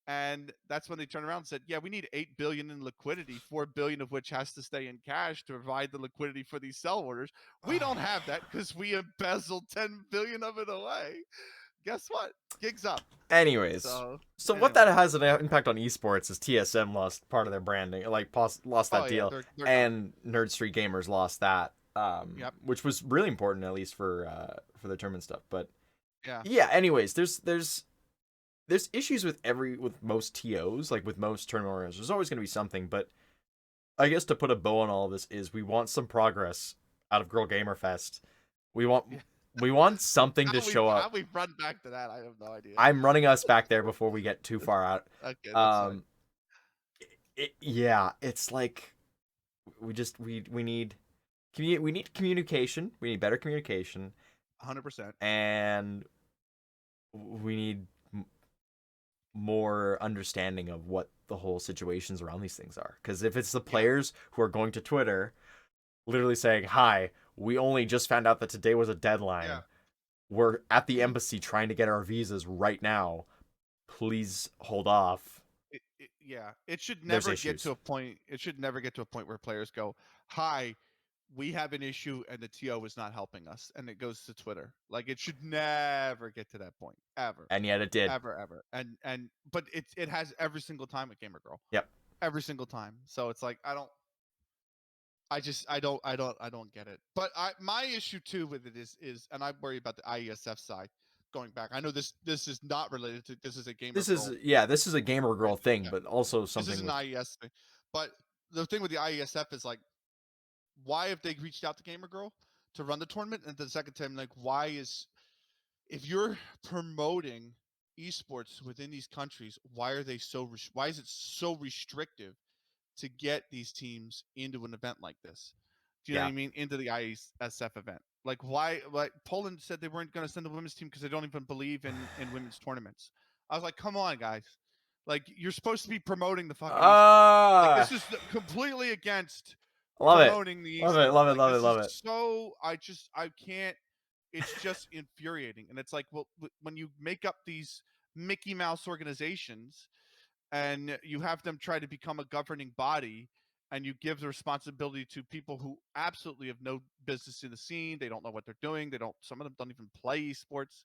and that's when they turned around and said, yeah, we need 8 billion in liquidity, 4 billion of which has to stay in cash to provide the liquidity for these sell orders. We don't have that because we embezzled 10 billion of it away. Guess what? Gig's up. Anyways, so what that has an impact on esports is TSM lost part of their branding, like lost that deal, they're and Nerd Street Gamers lost that, Yep. which was really important, at least for the tournament stuff. But yeah. Anyways, there's issues with most TOs, like with most tournament organizers. There's always going to be something, but I guess to put a bow on all of this is we want some progress out of GirlGamerFest. We want something to show up. How we run back to that, I have no idea. I'm running us back there before we get too far out. Okay, that's fine. It's like we need communication. We need better communication. 100%. And we need more understanding of what the whole situations around these things are. Because if it's the players who are going to Twitter, literally saying, "Hi, we only just found out that today was a deadline. Yeah. We're at the embassy trying to get our visas right now. Please hold off." It should never get to a point. It should never get to a point where players go, "Hi, we have an issue and the TO is not helping us," and it goes to Twitter. Like, it should never get to that point, ever. And yet it did. Ever. But it has every single time with Gamer Girl. Yep. Every single time. So it's like I don't get it. But my issue too with it is, and I worry about the IESF side going back. I know this is not related to, this is a Gamer Girl. This is a Gamer Girl thing, but also something. This is an IES thing. But the thing with the IESF is, like, why have they reached out to Gamer Girl to run the tournament? And the second time, like, if you're promoting esports within these countries, why is it so restrictive to get these teams into an event like this? Do you know what I mean? Into the IESF event. Like, why? Like, Poland said they weren't going to send the women's team because they don't even believe in women's tournaments. I was like, come on, guys. Like, you're supposed to be promoting the fucking like, this is completely against promoting the esports. Love it. So I can't. It's just infuriating. And it's like, well, when you make up these Mickey Mouse organizations and you have them try to become a governing body, and you give the responsibility to people who absolutely have no business in the scene, they don't know what they're doing. Some of them don't even play esports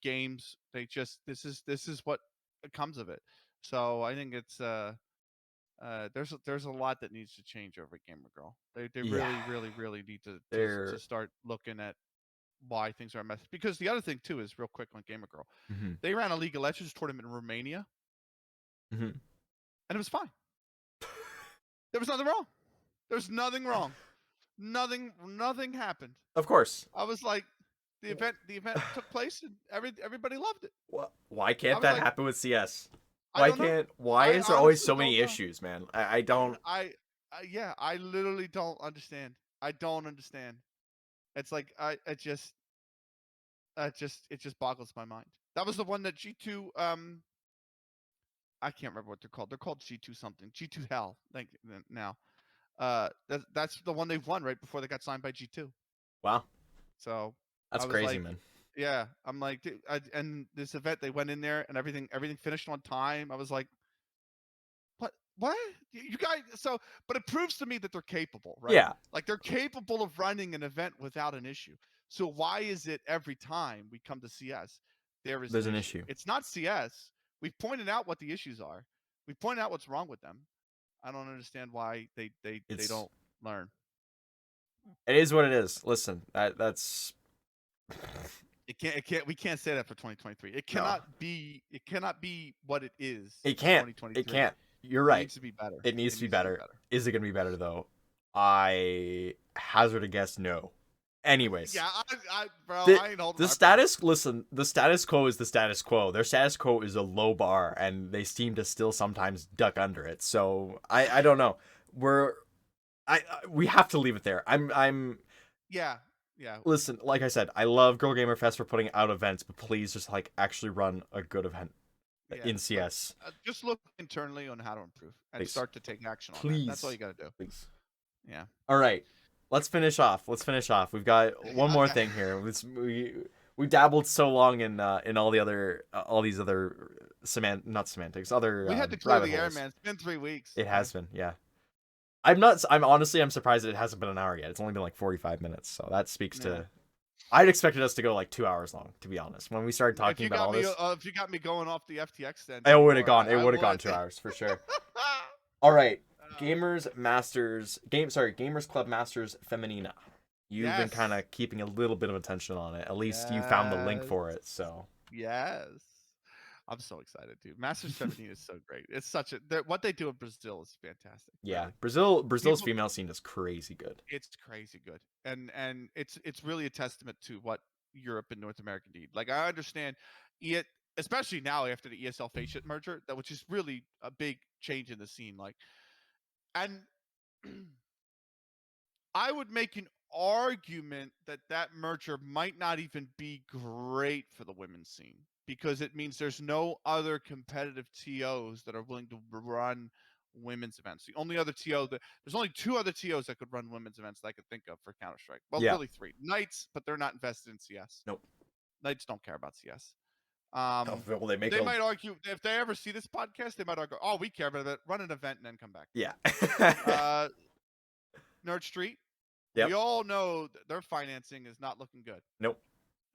games. They just, this is what comes of it. So I think it's there's a lot that needs to change over at Gamer Girl. They really need to start looking at why things are a mess. Because the other thing too is, real quick on Gamer Girl, they ran a League of Legends tournament in Romania, and it was fine. There was nothing wrong. There's nothing wrong. Nothing happened. Of course. I was like, the event took place and everybody loved it. Why can't that happen with CS? Why is there always so many issues, man? I don't. I literally don't understand. I don't understand. It's like it just boggles my mind. That was the one that G2 I can't remember what they're called. They're called G2 something. G2 Hell. Thank you. Now, that's the one they've won right before they got signed by G2. Wow. So that's crazy, man. Yeah, I'm like, dude, and this event, they went in there and everything finished on time. I was like, what? You guys? So, but it proves to me that they're capable, right? Yeah. Like, they're capable of running an event without an issue. So why is it every time we come to CS, there's an issue? It's not CS. We've pointed out what the issues are. We pointed out what's wrong with them. I don't understand why they don't learn. It is what it is. Listen, that's we can't say that for 2023. It cannot be what it is. It can't. It can't. You're right. It needs to be better. It needs to be better. Is it going to be better though? I hazard a guess no. Anyways, Yeah, bro, the I ain't holding the my breath. status listen, the status quo is the status quo. Their status quo is a low bar, and they seem to still sometimes duck under it. So I don't know. We're we have to leave it there. I'm Yeah, yeah, listen, like I said, I love Girl Gamer Fest for putting out events, but please just like actually run a good event yeah. in But CS. just look internally on how to improve and Please. start to take action on that. That's all Please. you got to do. Please. Yeah. All right. Let's finish off. Let's finish off. We've got one more Okay. thing here. We dabbled so long in all the other all these other not semantics, other We had to clear rabbit the air, holes. man. It's been 3 weeks. It Yeah. has been, yeah. I'm not. I'm honestly. I'm surprised it hasn't been an hour yet. It's only been like 45 minutes. So that speaks Yeah. to. I'd expected us to go like 2 hours long. To be honest, when we started If talking you about got all me, this, if you got me going off the FTX then it some would have more, gone. It I would have gone would. 2 hours for sure. All right, Uh, Gamers Club Masters Feminina. You've been kind yes. of keeping a little bit of attention on it. At least you found the link Yes. for it. So Yes. I'm so excited, dude. Masters 17 is so great. It's such a what they do in Brazil is fantastic. yeah, Really. Brazil's People, female scene is crazy good. it's crazy good. And it's really a testament to what Europe and North America need. Like I understand it, especially now after the ESL Faceit merger, that which is really a big change in the scene. Like and I would make an argument that that merger might not even be great for the women's scene because it means there's no other competitive TOs that are willing to run women's events. The only other TO that there's only two other TOs that could run women's events that I could think of for Counter Strike. Well, Yeah. really three. Knights, but they're not invested in CS. Nope. Knights don't care about CS. Oh, well, they make They a might argue if they ever see this podcast, they might argue, "Oh, we care about it. Run an event and then come back." yeah. Uh, Nerd Street, we Yep. all know their financing is not looking good, Nope.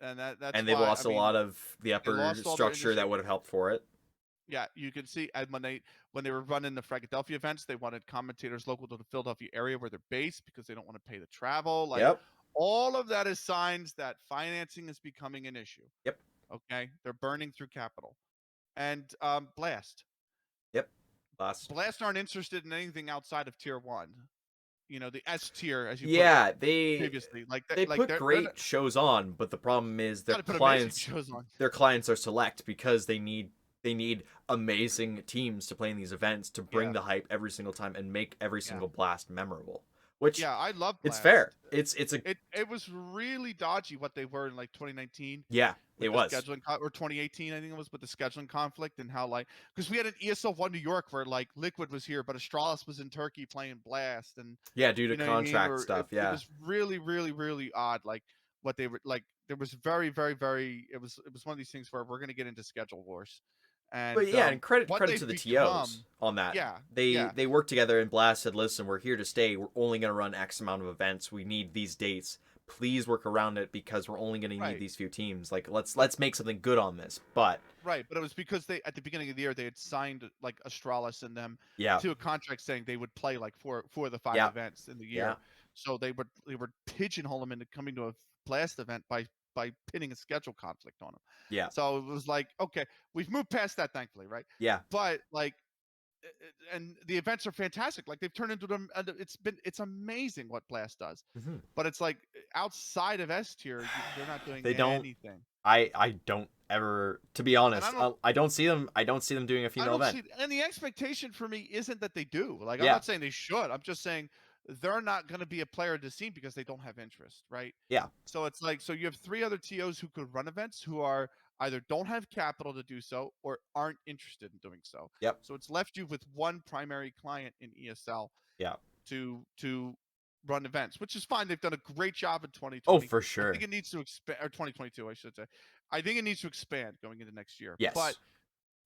and that's And they've why lost a lot of the they upper lost all their structure industry. that would have helped for it. Yeah, you can see, and when they were running the Philadelphia events, they wanted commentators local to the Philadelphia area where they're based because they don't want to pay the travel. Like Yep. all of that is signs that financing is becoming an issue. Yep. Okay, they're burning through capital, and Blast. Yep. Last. Blast aren't interested in anything outside of tier one. You know, the S tier, as you put it Yeah, they previously. they put They're great shows on, but the problem is got to put amazing shows on. their clients are select because they need amazing teams to play in these events to bring Yeah. the hype every single time and make every Yeah. single blast memorable. Which Yeah, I love it's Blast. fair. It's a It was really dodgy what they were in like 2019 yeah, with it the was. scheduling or 2018 I think it was with the scheduling conflict and how like because we had an ESL one New York where like Liquid was here but Astralis was in Turkey playing Blast and Yeah, due to you know what I mean contract or stuff. it Yeah. was really odd like what they were like there was very it was one of these things where we're gonna get into schedule wars But and yeah, and credit what to they've the become TOs on that. yeah They worked together and Blast said, "Listen, we're here to stay. We're only going to run X amount of events. We need these dates. Please work around it because we're only going to need right these few teams. Like let's make something good on this." But right, but it was because they at the beginning of the year they had signed like Astralis and them yeah, to a contract saying they would play like four of the five yeah, events in the yeah, year. So they would pigeonhole them into coming to a blast event by pinning a schedule conflict on them. yeah, So it was like, okay, we've moved past that thankfully, right? yeah. But like and the events are fantastic. Like they've turned into them. It's amazing what Blast does. Mm-hmm. But it's like outside of S tier, they're not doing They don't. anything. I don't ever, to be And honest, I don't see them. I don't see them doing a I female don't event. see, and the expectation for me isn't that they do. Like, I'm Yeah, not saying they should. I'm just saying they're not going to be a player of the scene because they don't have interest, right? yeah, So it's like, so you have three other TOs who could run events who are either don't have capital to do so or aren't interested in doing so. yep, So it's left you with one primary client in ESL yeah. to run events, which is fine. They've done a great job in Oh, 2020. for I think sure. it needs to expand, or 2022, I should say. I think it needs to expand going into next year. But Yes.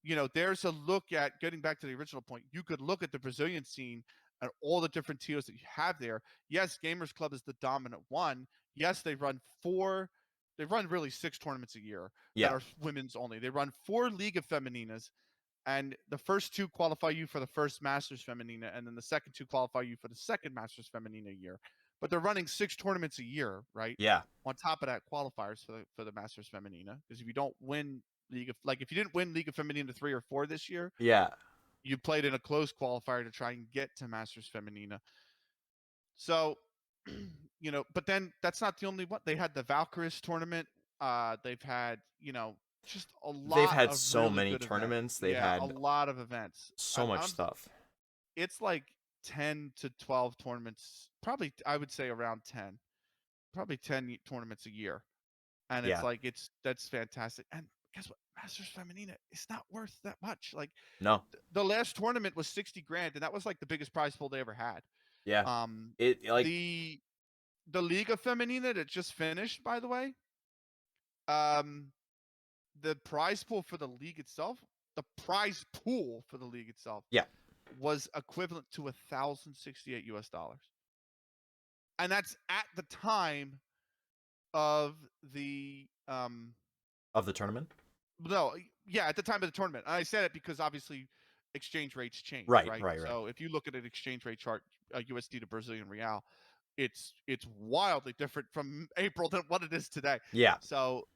you know, there's a look at getting back to the original point. You could look at the Brazilian scene and all the different TOs that you have there. Yes, Gamers Club is the dominant one. Yes, they run really 6 tournaments a year that Yeah. are women's only. They run 4 League of Femininas, and the first two qualify you for the first Masters Feminina, and then the second two qualify you for the second Masters Feminina year. But they're running 6 tournaments a year, right? Yeah. On top of that, qualifiers for the Masters Feminina. Because if you don't win if you didn't win League of Feminina 3 or 4 this year, Yeah. you played in a close qualifier to try and get to Masters Feminina. So, But then that's not the only one. They had the Valkyries tournament. They've had, just a They've lot had of so really many good events. tournaments. They've Yeah, a had lot of events. so much stuff. It's like 10 to 12 tournaments, probably I would say around 10, probably 10 tournaments a year. And it's Yeah. like that's fantastic. And guess what? Masters Feminina, it's not worth that much. Like No. the last tournament was 60 grand, and that was like the biggest prize pool they ever had. Yeah. Um It like the Liga Feminina that just finished, by the way, um the prize pool for the league itself, yeah. was equivalent to $1,068, and that's at the time of the Of the tournament? no, yeah, at the time of the tournament. And I said it because obviously exchange rates change, Right, right? right, right. So if you look at an exchange rate chart, USD to Brazilian real, it's wildly different from April than what it is today. Yeah. So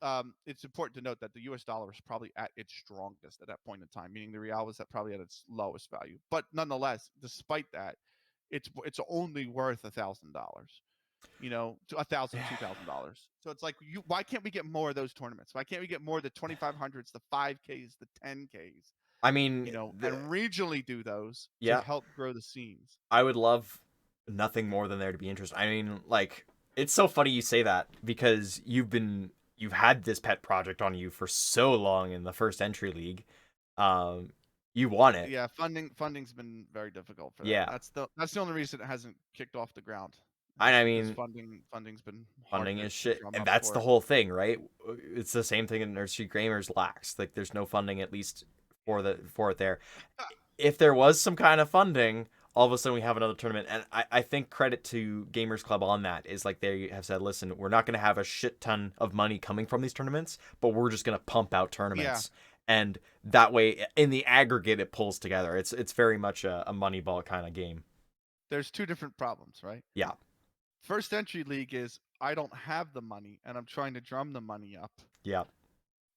it's important to note that the US dollar was probably at its strongest at that point in time, meaning the real was probably at its lowest value. But nonetheless, despite that, it's only worth $1,000. To $1,000, $2,000. So it's like, why can't we get more of those tournaments? Why can't we get more of the 2,500s, the 5Ks, the 10Ks, I mean, and regionally do those to yeah, help grow the scenes? I would love nothing more than there to be interest. I mean, like, it's so funny you say that because you've had this pet project on you for so long in the first entry league. Um, you want it. Yeah, funding's been very difficult for that. Yeah. That's the only reason it hasn't kicked off the ground, I because mean, funding's been hard funding to is shit, drum and up that's for the it. whole thing, right? It's the same thing in Nursery Gamers lacks. Like, there's no funding, at least for it there. If there was some kind of funding, all of a sudden we have another tournament. And I think credit to Gamers Club on that is like they have said, listen, we're not going to have a shit ton of money coming from these tournaments, but we're just going to pump out Yeah, tournaments. And that way, in the aggregate, it pulls together. It's very much a Moneyball kind of game. there's two different problems, right? Yeah, First entry league is I don't have the money and I'm trying to drum the money up. yeah.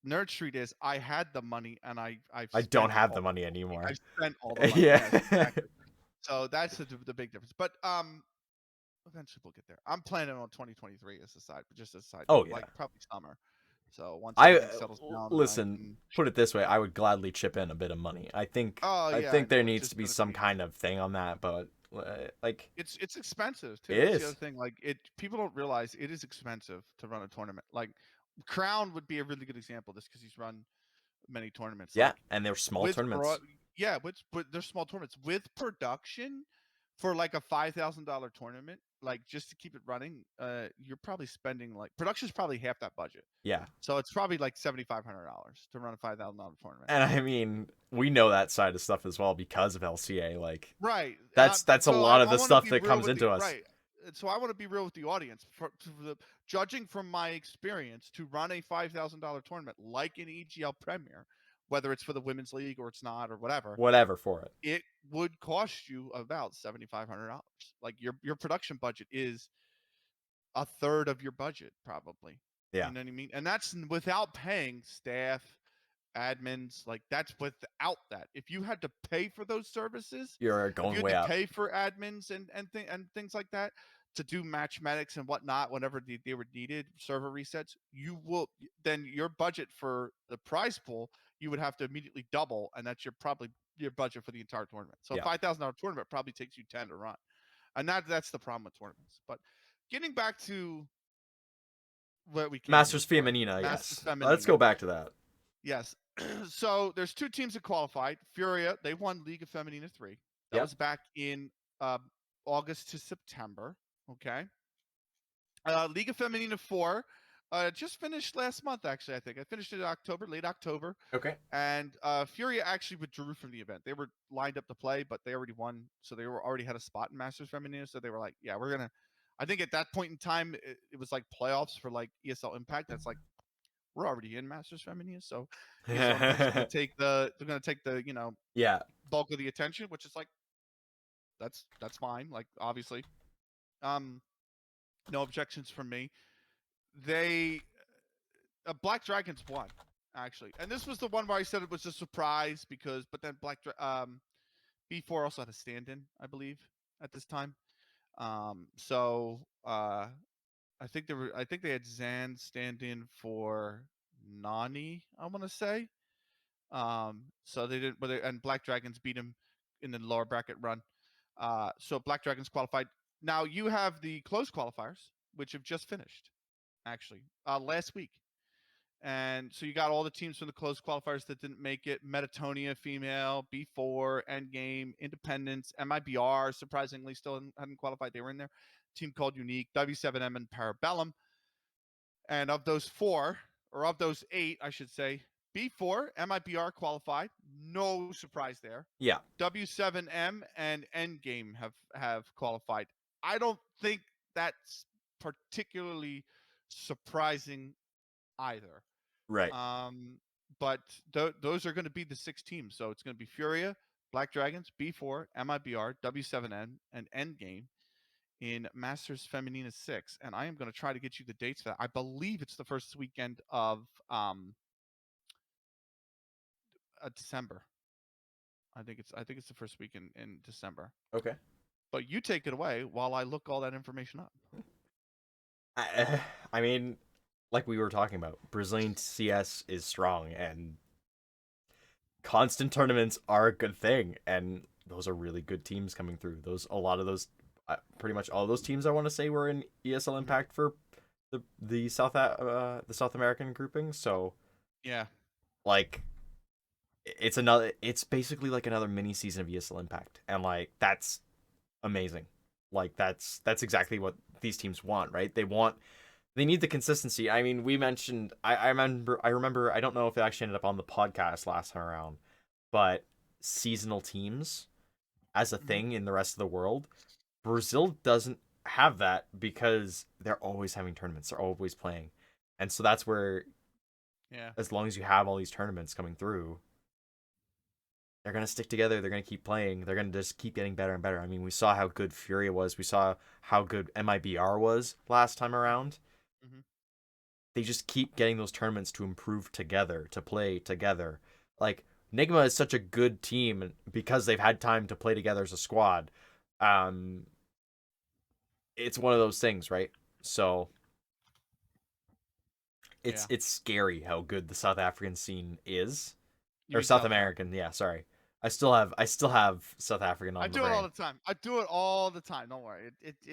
Nerd Street is I had the money and I've I don't spent have the all money the money. anymore. I've spent all the money. Yes, Yeah. exactly. So that's the big difference. But eventually we'll get there. I'm planning on 2023 as a side, just as a side Oh note, yeah. like probably summer. So once I everything settles down, I listen. can. Put it this way: I would gladly chip in a bit of money. I think. Oh I yeah, I think there know. It's needs just to be gonna some be. kind of thing on that, but like It's expensive too. it That's the other is. thing. Like people don't realize it is expensive to run a tournament. Like Crown would be a really good example of this because he's run many tournaments. Yeah, Like and they're small with broad, tournaments. yeah, but they're small tournaments with production for like a $5,000 tournament. Like just to keep it running, you're probably spending like production's probably half that budget. Yeah, So it's probably like $7,500 to run a $5,000 tournament. and I mean we know that side of stuff as well because of LCA. Like Right. that's a So lot of I the want to stuff be that real comes with the into us. right. So I want to be real with the audience. Judging from my experience, to run a $5,000 tournament like an EGL Premier, whether it's for the women's league or it's not or whatever, Whatever for it. it would cost you about $7,500. Like your production budget is a third of your budget, probably. Yeah, You know what I mean? And that's without paying staff, admins. Like that's without that. If you had to pay for those services, you're if you going had way to up. pay for admins and things like that to do matchmatics and whatnot whenever they were needed, server resets, you will then your budget for the prize pool you would have to immediately double, and that's probably your budget for the entire tournament. So a Yeah, $5,000 tournament probably takes you 10 to run, and that's the problem with tournaments. But getting back to what we came here Masters for, Feminina. Masters Yes, let's Feminina. go back to that. Yes. So there's two teams that qualified. Furia, they won League of Feminina 3. That Yep. was back in August to September. Okay. League of Feminina 4 just finished last month, actually, I think. I finished it in October, late October. Okay. And Furia actually withdrew from the event. They were lined up to play, but they already won. So they already had a spot in Masters Feminina. So they were like, yeah, we're going to. I think at that point in time, it was like playoffs for like ESL Impact. That's like, we're already in Masters Feminine, so ESL Impact's going to take the Yeah. bulk of the attention, which is like that's fine. Like obviously, um, no objections from me. They Black Dragons won actually, and this was the one where I said it was a surprise because, but then B4 also had a stand-in, I believe, at this time. So I think they had Zan stand in for Nani, I want to say. So they did, and Black Dragons beat him in the lower bracket run. So Black Dragons qualified. Now you have the closed qualifiers, which have just finished, actually, last week. And so you got all the teams from the closed qualifiers that didn't make it: Metatonia female, B4, Endgame, Independence, MIBR, surprisingly still hadn't qualified. They were in there. Team called Unique, W7M, and Parabellum. And of those four, or of those eight, I should say, B4, MIBR qualified. No surprise there. Yeah. W7M and Endgame have qualified. I don't think that's particularly surprising either. Right. But those are going to be the 6 teams. So it's going to be Furia, Black Dragons, B4, MIBR, W7N, and Endgame in Masters Feminina 6. And I am going to try to get you the dates for that. I believe it's the first weekend of December. I think it's the first week in December. Okay. But you take it away while I look all that information up. I mean, like we were talking about, Brazilian CS is strong, and constant tournaments are a good thing, and those are really good teams coming through. A lot of those, pretty much all those teams I want to say were in ESL Impact for the South American grouping. So Yeah. like, it's basically like another mini season of ESL Impact, and like that's amazing. Like that's exactly what these teams want, right? They need the consistency. I mean, we mentioned I remember I don't know if it actually ended up on the podcast last time around, but seasonal teams as a thing in the rest of the world, Brazil doesn't have that because they're always having tournaments. They're always playing. And so that's where, Yeah. as long as you have all these tournaments coming through, they're going to stick together. They're going to keep playing. They're going to just keep getting better and better. I mean, we saw how good Furia was. We saw how good MIBR was last time around. Mm-hmm. They just keep getting those tournaments to improve together, to play together. Like, Nigma is such a good team because they've had time to play together as a squad. It's one of those things, right? So it's scary how good the South African scene is. You Or mean South South American, yeah, sorry. I still have South African on I the do it all brain. the time. I do it all the time. Don't worry. It's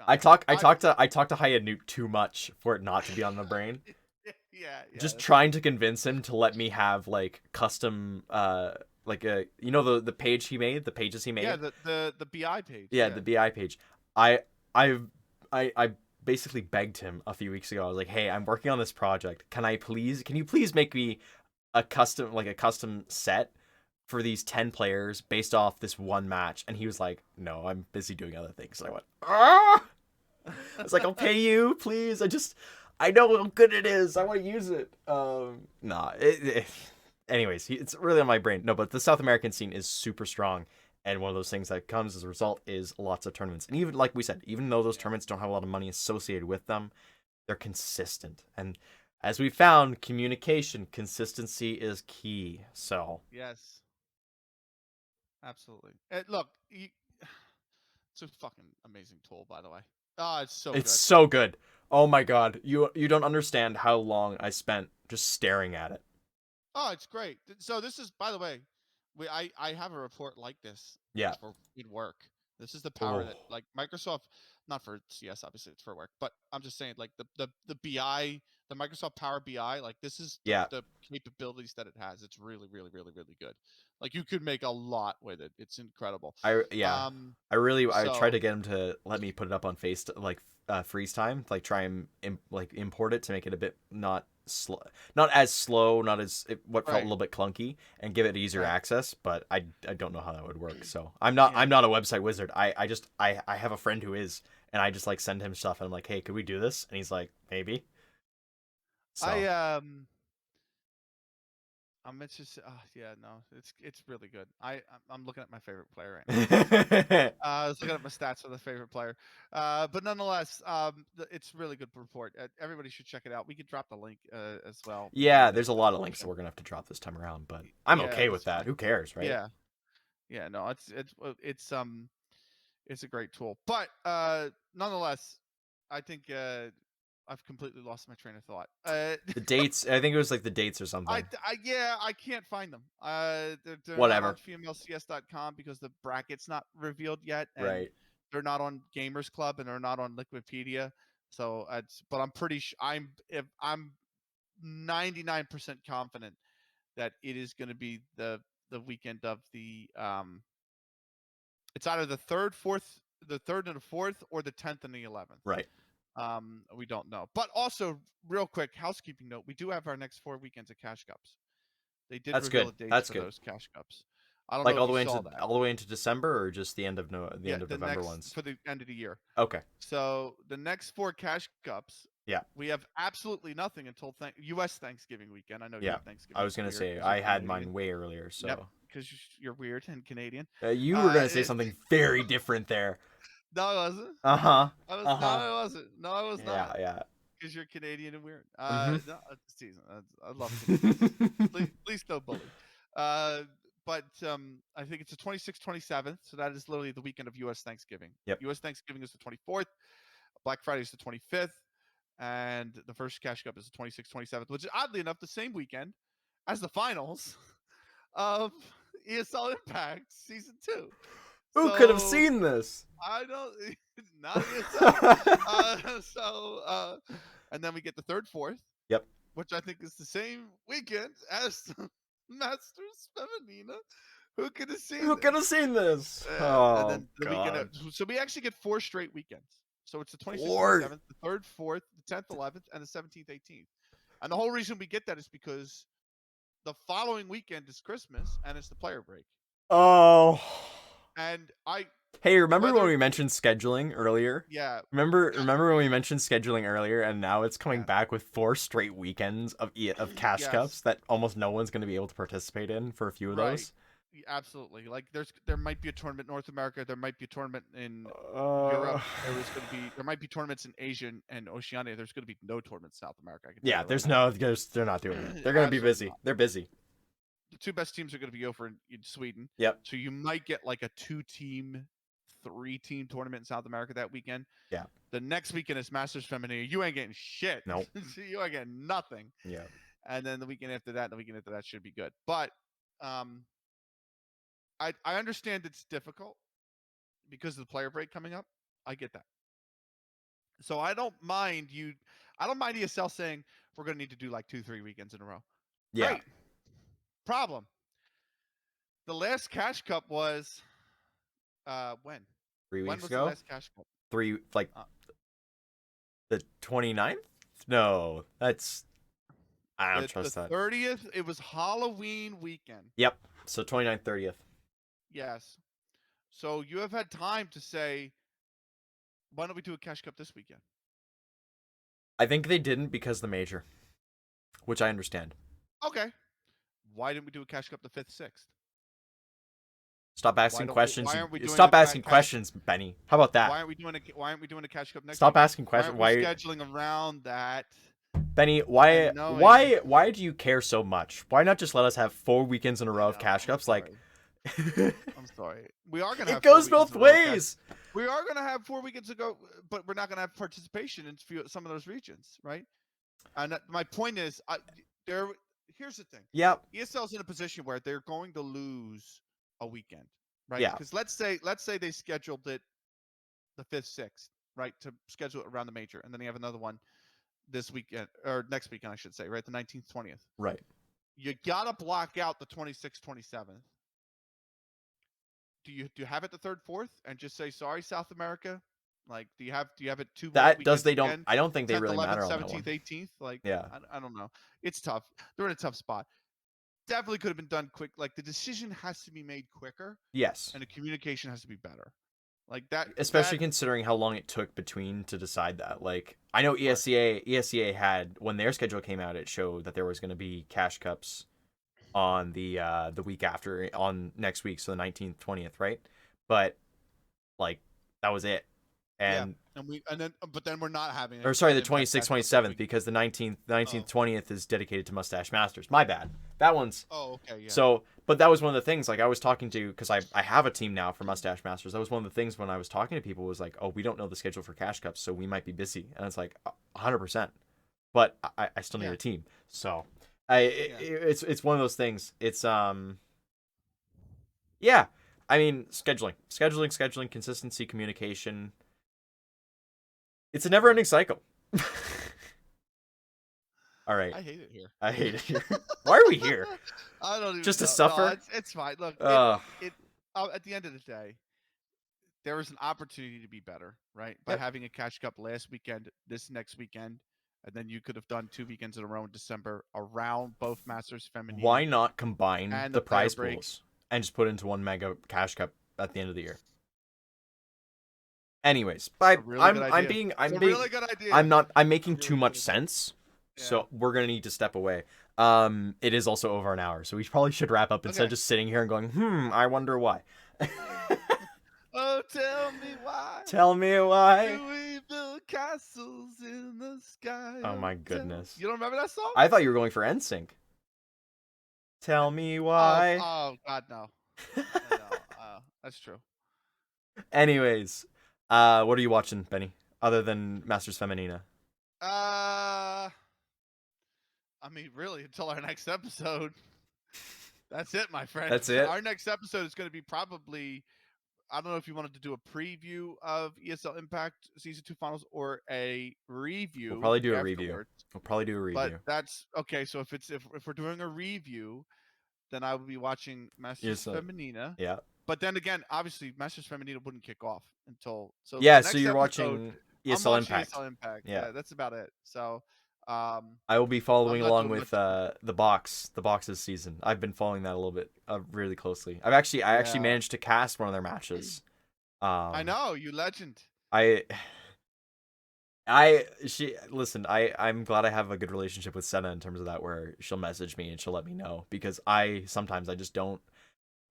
I bouncing. talk I talk to Hayanute too much for it not to be on the brain. Yeah. Just That's trying to convince him to let me have like custom like a the page he made, the pages he yeah. made. The BI page. Yeah, Yeah. the BI page. I I I basically begged him a few weeks ago. I was like, "Hey, I'm working on this project. Can you please make me a custom set for these 10 players based off this one match?" And he was like, "No, I'm busy doing other things." And I went, "Ah!" I was like, "I'll pay you, please. I know how good it is. I want to use it." Nah. Anyways, it's really on my brain. No, but the South American scene is super strong, and one of those things that comes as a result is lots of tournaments. And even like we said, even though those tournaments don't have a lot of money associated with them, they're consistent. And as we found, communication, consistency is key. So Yes. Absolutely. Look, it's a fucking amazing tool, by the way. Oh, it's so it's good. so good. Oh my god, you don't understand how long I spent just staring at it. Oh, it's great. So this is, by the way, I have a report like this Yeah. for good work. This is the power Oh that, like, Microsoft, not for CS, obviously it's for work, but I'm just saying, like, the BI, the Microsoft Power BI, like, this is yeah. the capabilities that it has. It's really, really, really, really good. Like, you could make a lot with it. It's incredible. Yeah. Um, I tried so to get him to let me put it up on freeze time, like try and import it to make it a bit not slow, not as slow, not as what felt a right, little bit clunky, and give it easier right, access. But I don't know how that would work. So I'm yeah. not a website wizard. I have a friend who is, and I just like send him stuff, and I'm like, hey, could we do this? And he's like, maybe. I So it's just yeah, no, it's really good. I'm looking at my favorite player right now. So I was looking at my stats for the favorite player. But nonetheless, it's really good report. Everybody should check it out. We could drop the link as well yeah, in the there's a lot of links that description. we're gonna have to drop this time around, but I'm Yeah, okay with that's that. fine. Who cares, right? Yeah, yeah, no, it's It's a great tool. But nonetheless, I think I've completely lost my train of thought. The dates, I think it was like the dates or something. I can't find them. They're not on Whatever. femalecs.com because the bracket's not revealed yet, and Right. they're not on Gamers Club, and they're not on Liquipedia. So but I'm pretty sure I'm 99% confident that it is going to be the weekend of the it's either the third, fourth, the third and the fourth, or the 10th and the 11th. Right. We don't know. But also, real quick housekeeping note: we do have our next 4 weekends of Cash Cups. They did That's reveal good. the dates That's for good. those Cash Cups. I don't Like know if you saw that. all the way into December, or just the end of the Yeah, end of the November next ones. for the end of the year. Okay. So the next 4 Cash Cups, Yeah. we have absolutely nothing until U.S. Thanksgiving weekend. I know Yeah. your I Thanksgiving was is gonna weird say 'cause you're I had Canadian. mine way earlier, so. Yep, because you're weird and Canadian. You were gonna say something very different there. No, I wasn't. Uh huh. No, I wasn't. No, I was Yeah. not. Yeah. Because you're Canadian and weird. Mm-hmm. No, it's teasing. I love Canadians. Please don't bully. Uh, but I think it's the 26th, 27th. So that is literally the weekend of U.S. Thanksgiving. Yep. U.S. Thanksgiving is the 24th. Black Friday is the 25th. And the first Cash Cup is the 26th, 27th, which is oddly enough the same weekend as the finals of ESL Impact Season 2. Who could have So seen this? I don't, not ESL. And then we get the third, fourth, Yep. which I think is the same weekend as Masters Feminina. Who could have seen Who this? could have seen this? And Oh then the weekend, God. so we actually get 4 straight weekends. So it's the 26th, Four. 27th, the 3rd, 4th, the 10th, 11th, and the 17th, 18th. And the whole reason we get that is because the following weekend is Christmas and it's the player break. Oh. And Hey, remember when we mentioned scheduling earlier? Yeah. Remember when we mentioned scheduling earlier, and now it's coming Yeah. back with 4 straight weekends of Cash Yes. Cups that almost no one's going to be able to participate in for a few of those. Absolutely. Like there might be a tournament in North America, there might be a tournament in Europe, there might be tournaments in Asia and Oceania. There's going to be no tournaments in South America. Yeah, they're not doing it. They're going to be busy. They're busy. The 2 best teams are going to be over in Sweden. Yep. So you might get like a 2-team, 3-team tournament in South America that weekend. Yeah. The next weekend is Masters Feminina. You ain't getting shit. Nope. You ain't getting nothing. Yeah. And then the weekend after that, should be good. But I understand it's difficult because of the player break coming up. I get that. So I don't mind ESL saying we're going to need to do like 2-3 weekends in a row. Yeah. Great. Problem. The last Cash Cup was when? 3 When weeks was ago? the last Cash Cup? The 29th? No, that's I don't trust the that. 30th, it was Halloween weekend. Yep. So 29th, 30th. Yes. So you have had time to say, why don't we do a Cash Cup this weekend? I think they didn't because of the major, which I understand. Okay. Why didn't we do a Cash Cup the 5th, 6th? Stop asking questions. Why aren't we doing Stop asking questions, Benny. How about that? Why aren't we doing a Cash Cup next Stop weekend? asking questions. Why aren't we scheduling around that? Benny, why do you care so much? Why not just let us have 4 weekends in a row of Cash Cups? Like, I'm sorry. We are gonna. It goes both ways. We are gonna have 4 weekends ago, but we're not gonna have participation in some of those regions, right? And my point is, here's the thing. Yep. ESL's in a position where they're going to lose a weekend, right? Yeah. Because let's say they scheduled it the 5th, 6th, right, to schedule it around the major, and then you have another one this weekend or next weekend, I should say, right, the 19th, 20th. Right. You gotta block out the 26th, 27th. Do you have it the 3rd, 4th, and just say sorry, South America? Like, do you have it 2 that weekends they again? don't I don't think they 10th, really 11th, matter on that 17th, one. 18th? Like, yeah, I don't know. It's tough. They're in a tough spot. Definitely could have been done quick. Like, the decision has to be made quicker. Yes. And the communication has to be better. Like that, especially considering how long it took between to decide that. Like, I know ESCA had, when their schedule came out, it showed that there was going to be Cash Cups on the week after, on next week, so the 19th, 20th, right? But like, that was it. Yeah, And but then we're not having or sorry, an the Impact 26th, Cash Cup this 27th, week. because the 19th, Oh, 20th is dedicated to Mustache Masters. My bad. That one's oh, okay, yeah, so. But that was one of the things. Like I was talking to, because I have a team now for Mustache Masters. That was one of the things when I was talking to people was like, oh, we don't know the schedule for Cash Cups, so we might be busy. And it's like 100%. But I still need yeah, a team. So yeah. it's one of those things. It's yeah. I mean scheduling, consistency, communication. It's a never ending cycle. All right. I hate it here. I hate it here. Why are we here? I don't even Just to know. No, suffer? it's fine. Look, Uh it at the end of the day, there is an opportunity to be better, right? By yep. having a Cash Cup last weekend, this next weekend, and then you could have done 2 weekends in a row in December around both Masters Why Feminina not combine and the the player prize break. pools and just put it into one mega cash cup at the end of the year? Anyways, A really good idea. It's a really good idea. I'm A making too really good much idea. sense. Yeah. So we're gonna need to step away. It is also over an hour, so we probably should wrap up instead of Okay. just sitting here and going, I wonder why. Oh, tell me why Tell me why. do we build castles in the sky? Oh Oh, my goodness. you don't remember that song? I thought you were going for NSYNC. Tell me why. Oh, God, no. No, that's true. Anyways, what are you watching, Benny? Other than Masters Feminina? Uh, I mean, really, until our next episode. That's it, my friend. That's it. Our next episode is going to be probably. I don't know if you wanted to do a preview of ESL Impact Season 2 Finals or a We'll review probably do a review. afterwards. We'll probably do a But review. that's okay. So if we're doing a review, then I would be watching Masters Yes. Feminina. Yeah. But then again, obviously, Masters Feminina wouldn't kick off until Yeah. the So next you're episode. watching I'm ESL watching Impact. ESL Impact. Yeah. Yeah, that's about it. So, I will be I'm following not along doing with much. the boxes season. I've been following that a little bit really closely. I actually Yeah, managed to cast one of their matches. I know you legend. I I she listen, I'm glad I have a good relationship with Senna in terms of that, where she'll message me and she'll let me know, because I sometimes I just don't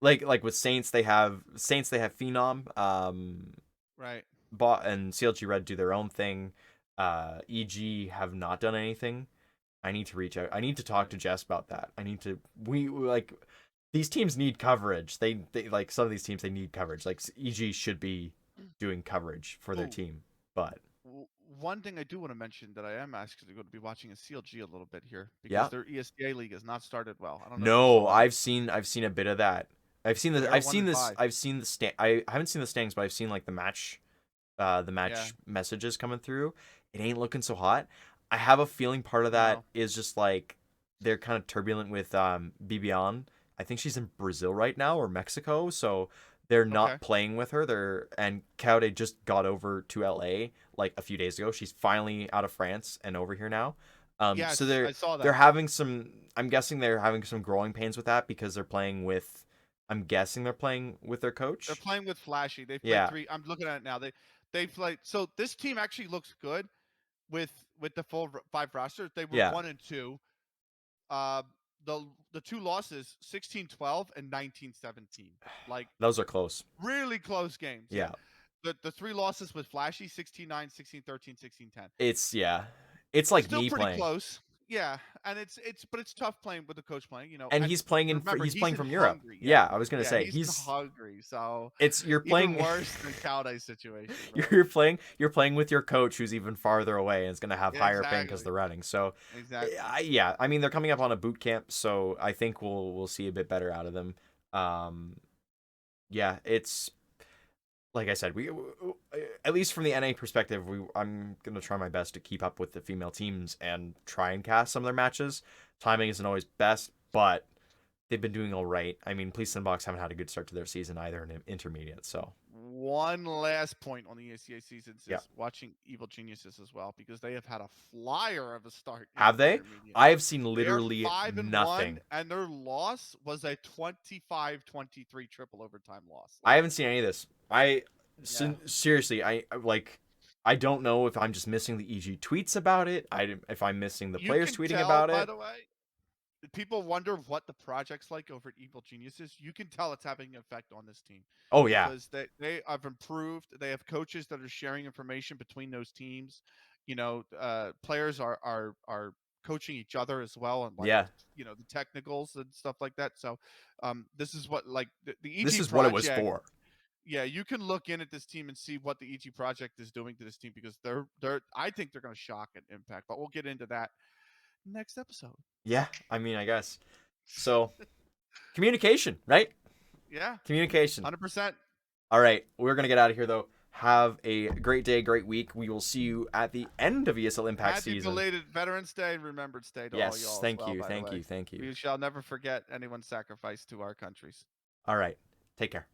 like with Saints they have Phenom, Right. bot and CLG Red do their own thing. EG have not done anything. I need to reach out. I need to talk to Jess about that. I need to like these teams need coverage. They like some of these teams they need coverage. Like EG should be doing coverage for their Oh, team. But one thing I do want to mention that I am actually going to be watching is CLG a little bit here because yeah. their ESDA league has not started well. I don't know if you No, saw that. I've seen a bit of that. I've seen the They're I've one seen and this five. I've seen the I haven't seen the standings, but I've seen like the Yeah. match messages coming through. It ain't looking so hot. I have a feeling part of that No. is just like they're kind of turbulent with Bibian. I think she's in Brazil right now or Mexico, so they're Okay. not playing with her. And Kaude just got over to LA like a few days ago. She's finally out of France and over here now. So Yes, they're I saw they're that. having some. I'm guessing they're having some growing pains with that because they're playing with. I'm guessing they're playing with their They're coach. playing with Flashy. They've played Yeah, 3. I'm looking at it now. They played. So this team actually looks good with the full 5 roster. They were yeah, 1 and 2. Uh, the 2 losses 16-12 and 19-17. Like those are close. really close games. Yeah. Yeah, The 3 losses with Flashy 16-9, 16-13, 16-10. it's like Still me pretty playing, close. Yeah, and it's tough playing with the coach playing, and and remember he's he's playing in from Europe. Hungary. Yeah. Yeah, I was gonna Yeah, say he's in Hungary. So it's you're even playing worse than Cowday's situation, bro. you're playing with your coach who's even farther away and is gonna have Yeah, higher ping because exactly. they're running. So Exactly. yeah, I mean they're coming up on a boot camp, so I think we'll see a bit better out of them. Yeah, it's like I said, we at least from the NA perspective, I'm gonna try my best to keep up with the female teams and try and cast some of their matches. Timing isn't always best, but they've been doing all right. I mean, Police Box haven't had a good start to their season either in intermediate. So One last point on the ECA seasons yeah, is watching Evil Geniuses as well because they have had a flyer of a start in have they? intermediate. I have seen They are literally 5-1, nothing. and their loss was a 25-23 triple overtime loss. I Like, haven't seen any of this. yeah, Seriously, I don't know if I'm just missing the EG tweets about it. If I'm missing the you players can tweeting tell, about by it. the way, people wonder what the project's like over at Evil Geniuses. You can tell it's having an effect on this team Oh yeah. because they have improved. They have coaches that are sharing information between those teams. Players are coaching each other as well, and like Yeah. the technicals and stuff like that. So this is what like the This EG is what it was project. for. Yeah, you can look in at this team and see what the EG project is doing to this team because they're I think they're going to shock and impact, but we'll get into that next episode. Yeah, I mean, I guess. So, communication, right? Yeah, Communication. 100%. All right, we're going to get out of here though. Have a great day, great week. We will see you at the end of ESL Impact Happy season. belated Veterans Day, Remembrance Day to all Yes, y'all as thank well, you, by the thank way. you, thank you. We shall never forget anyone's sacrifice to our countries. All right, take care.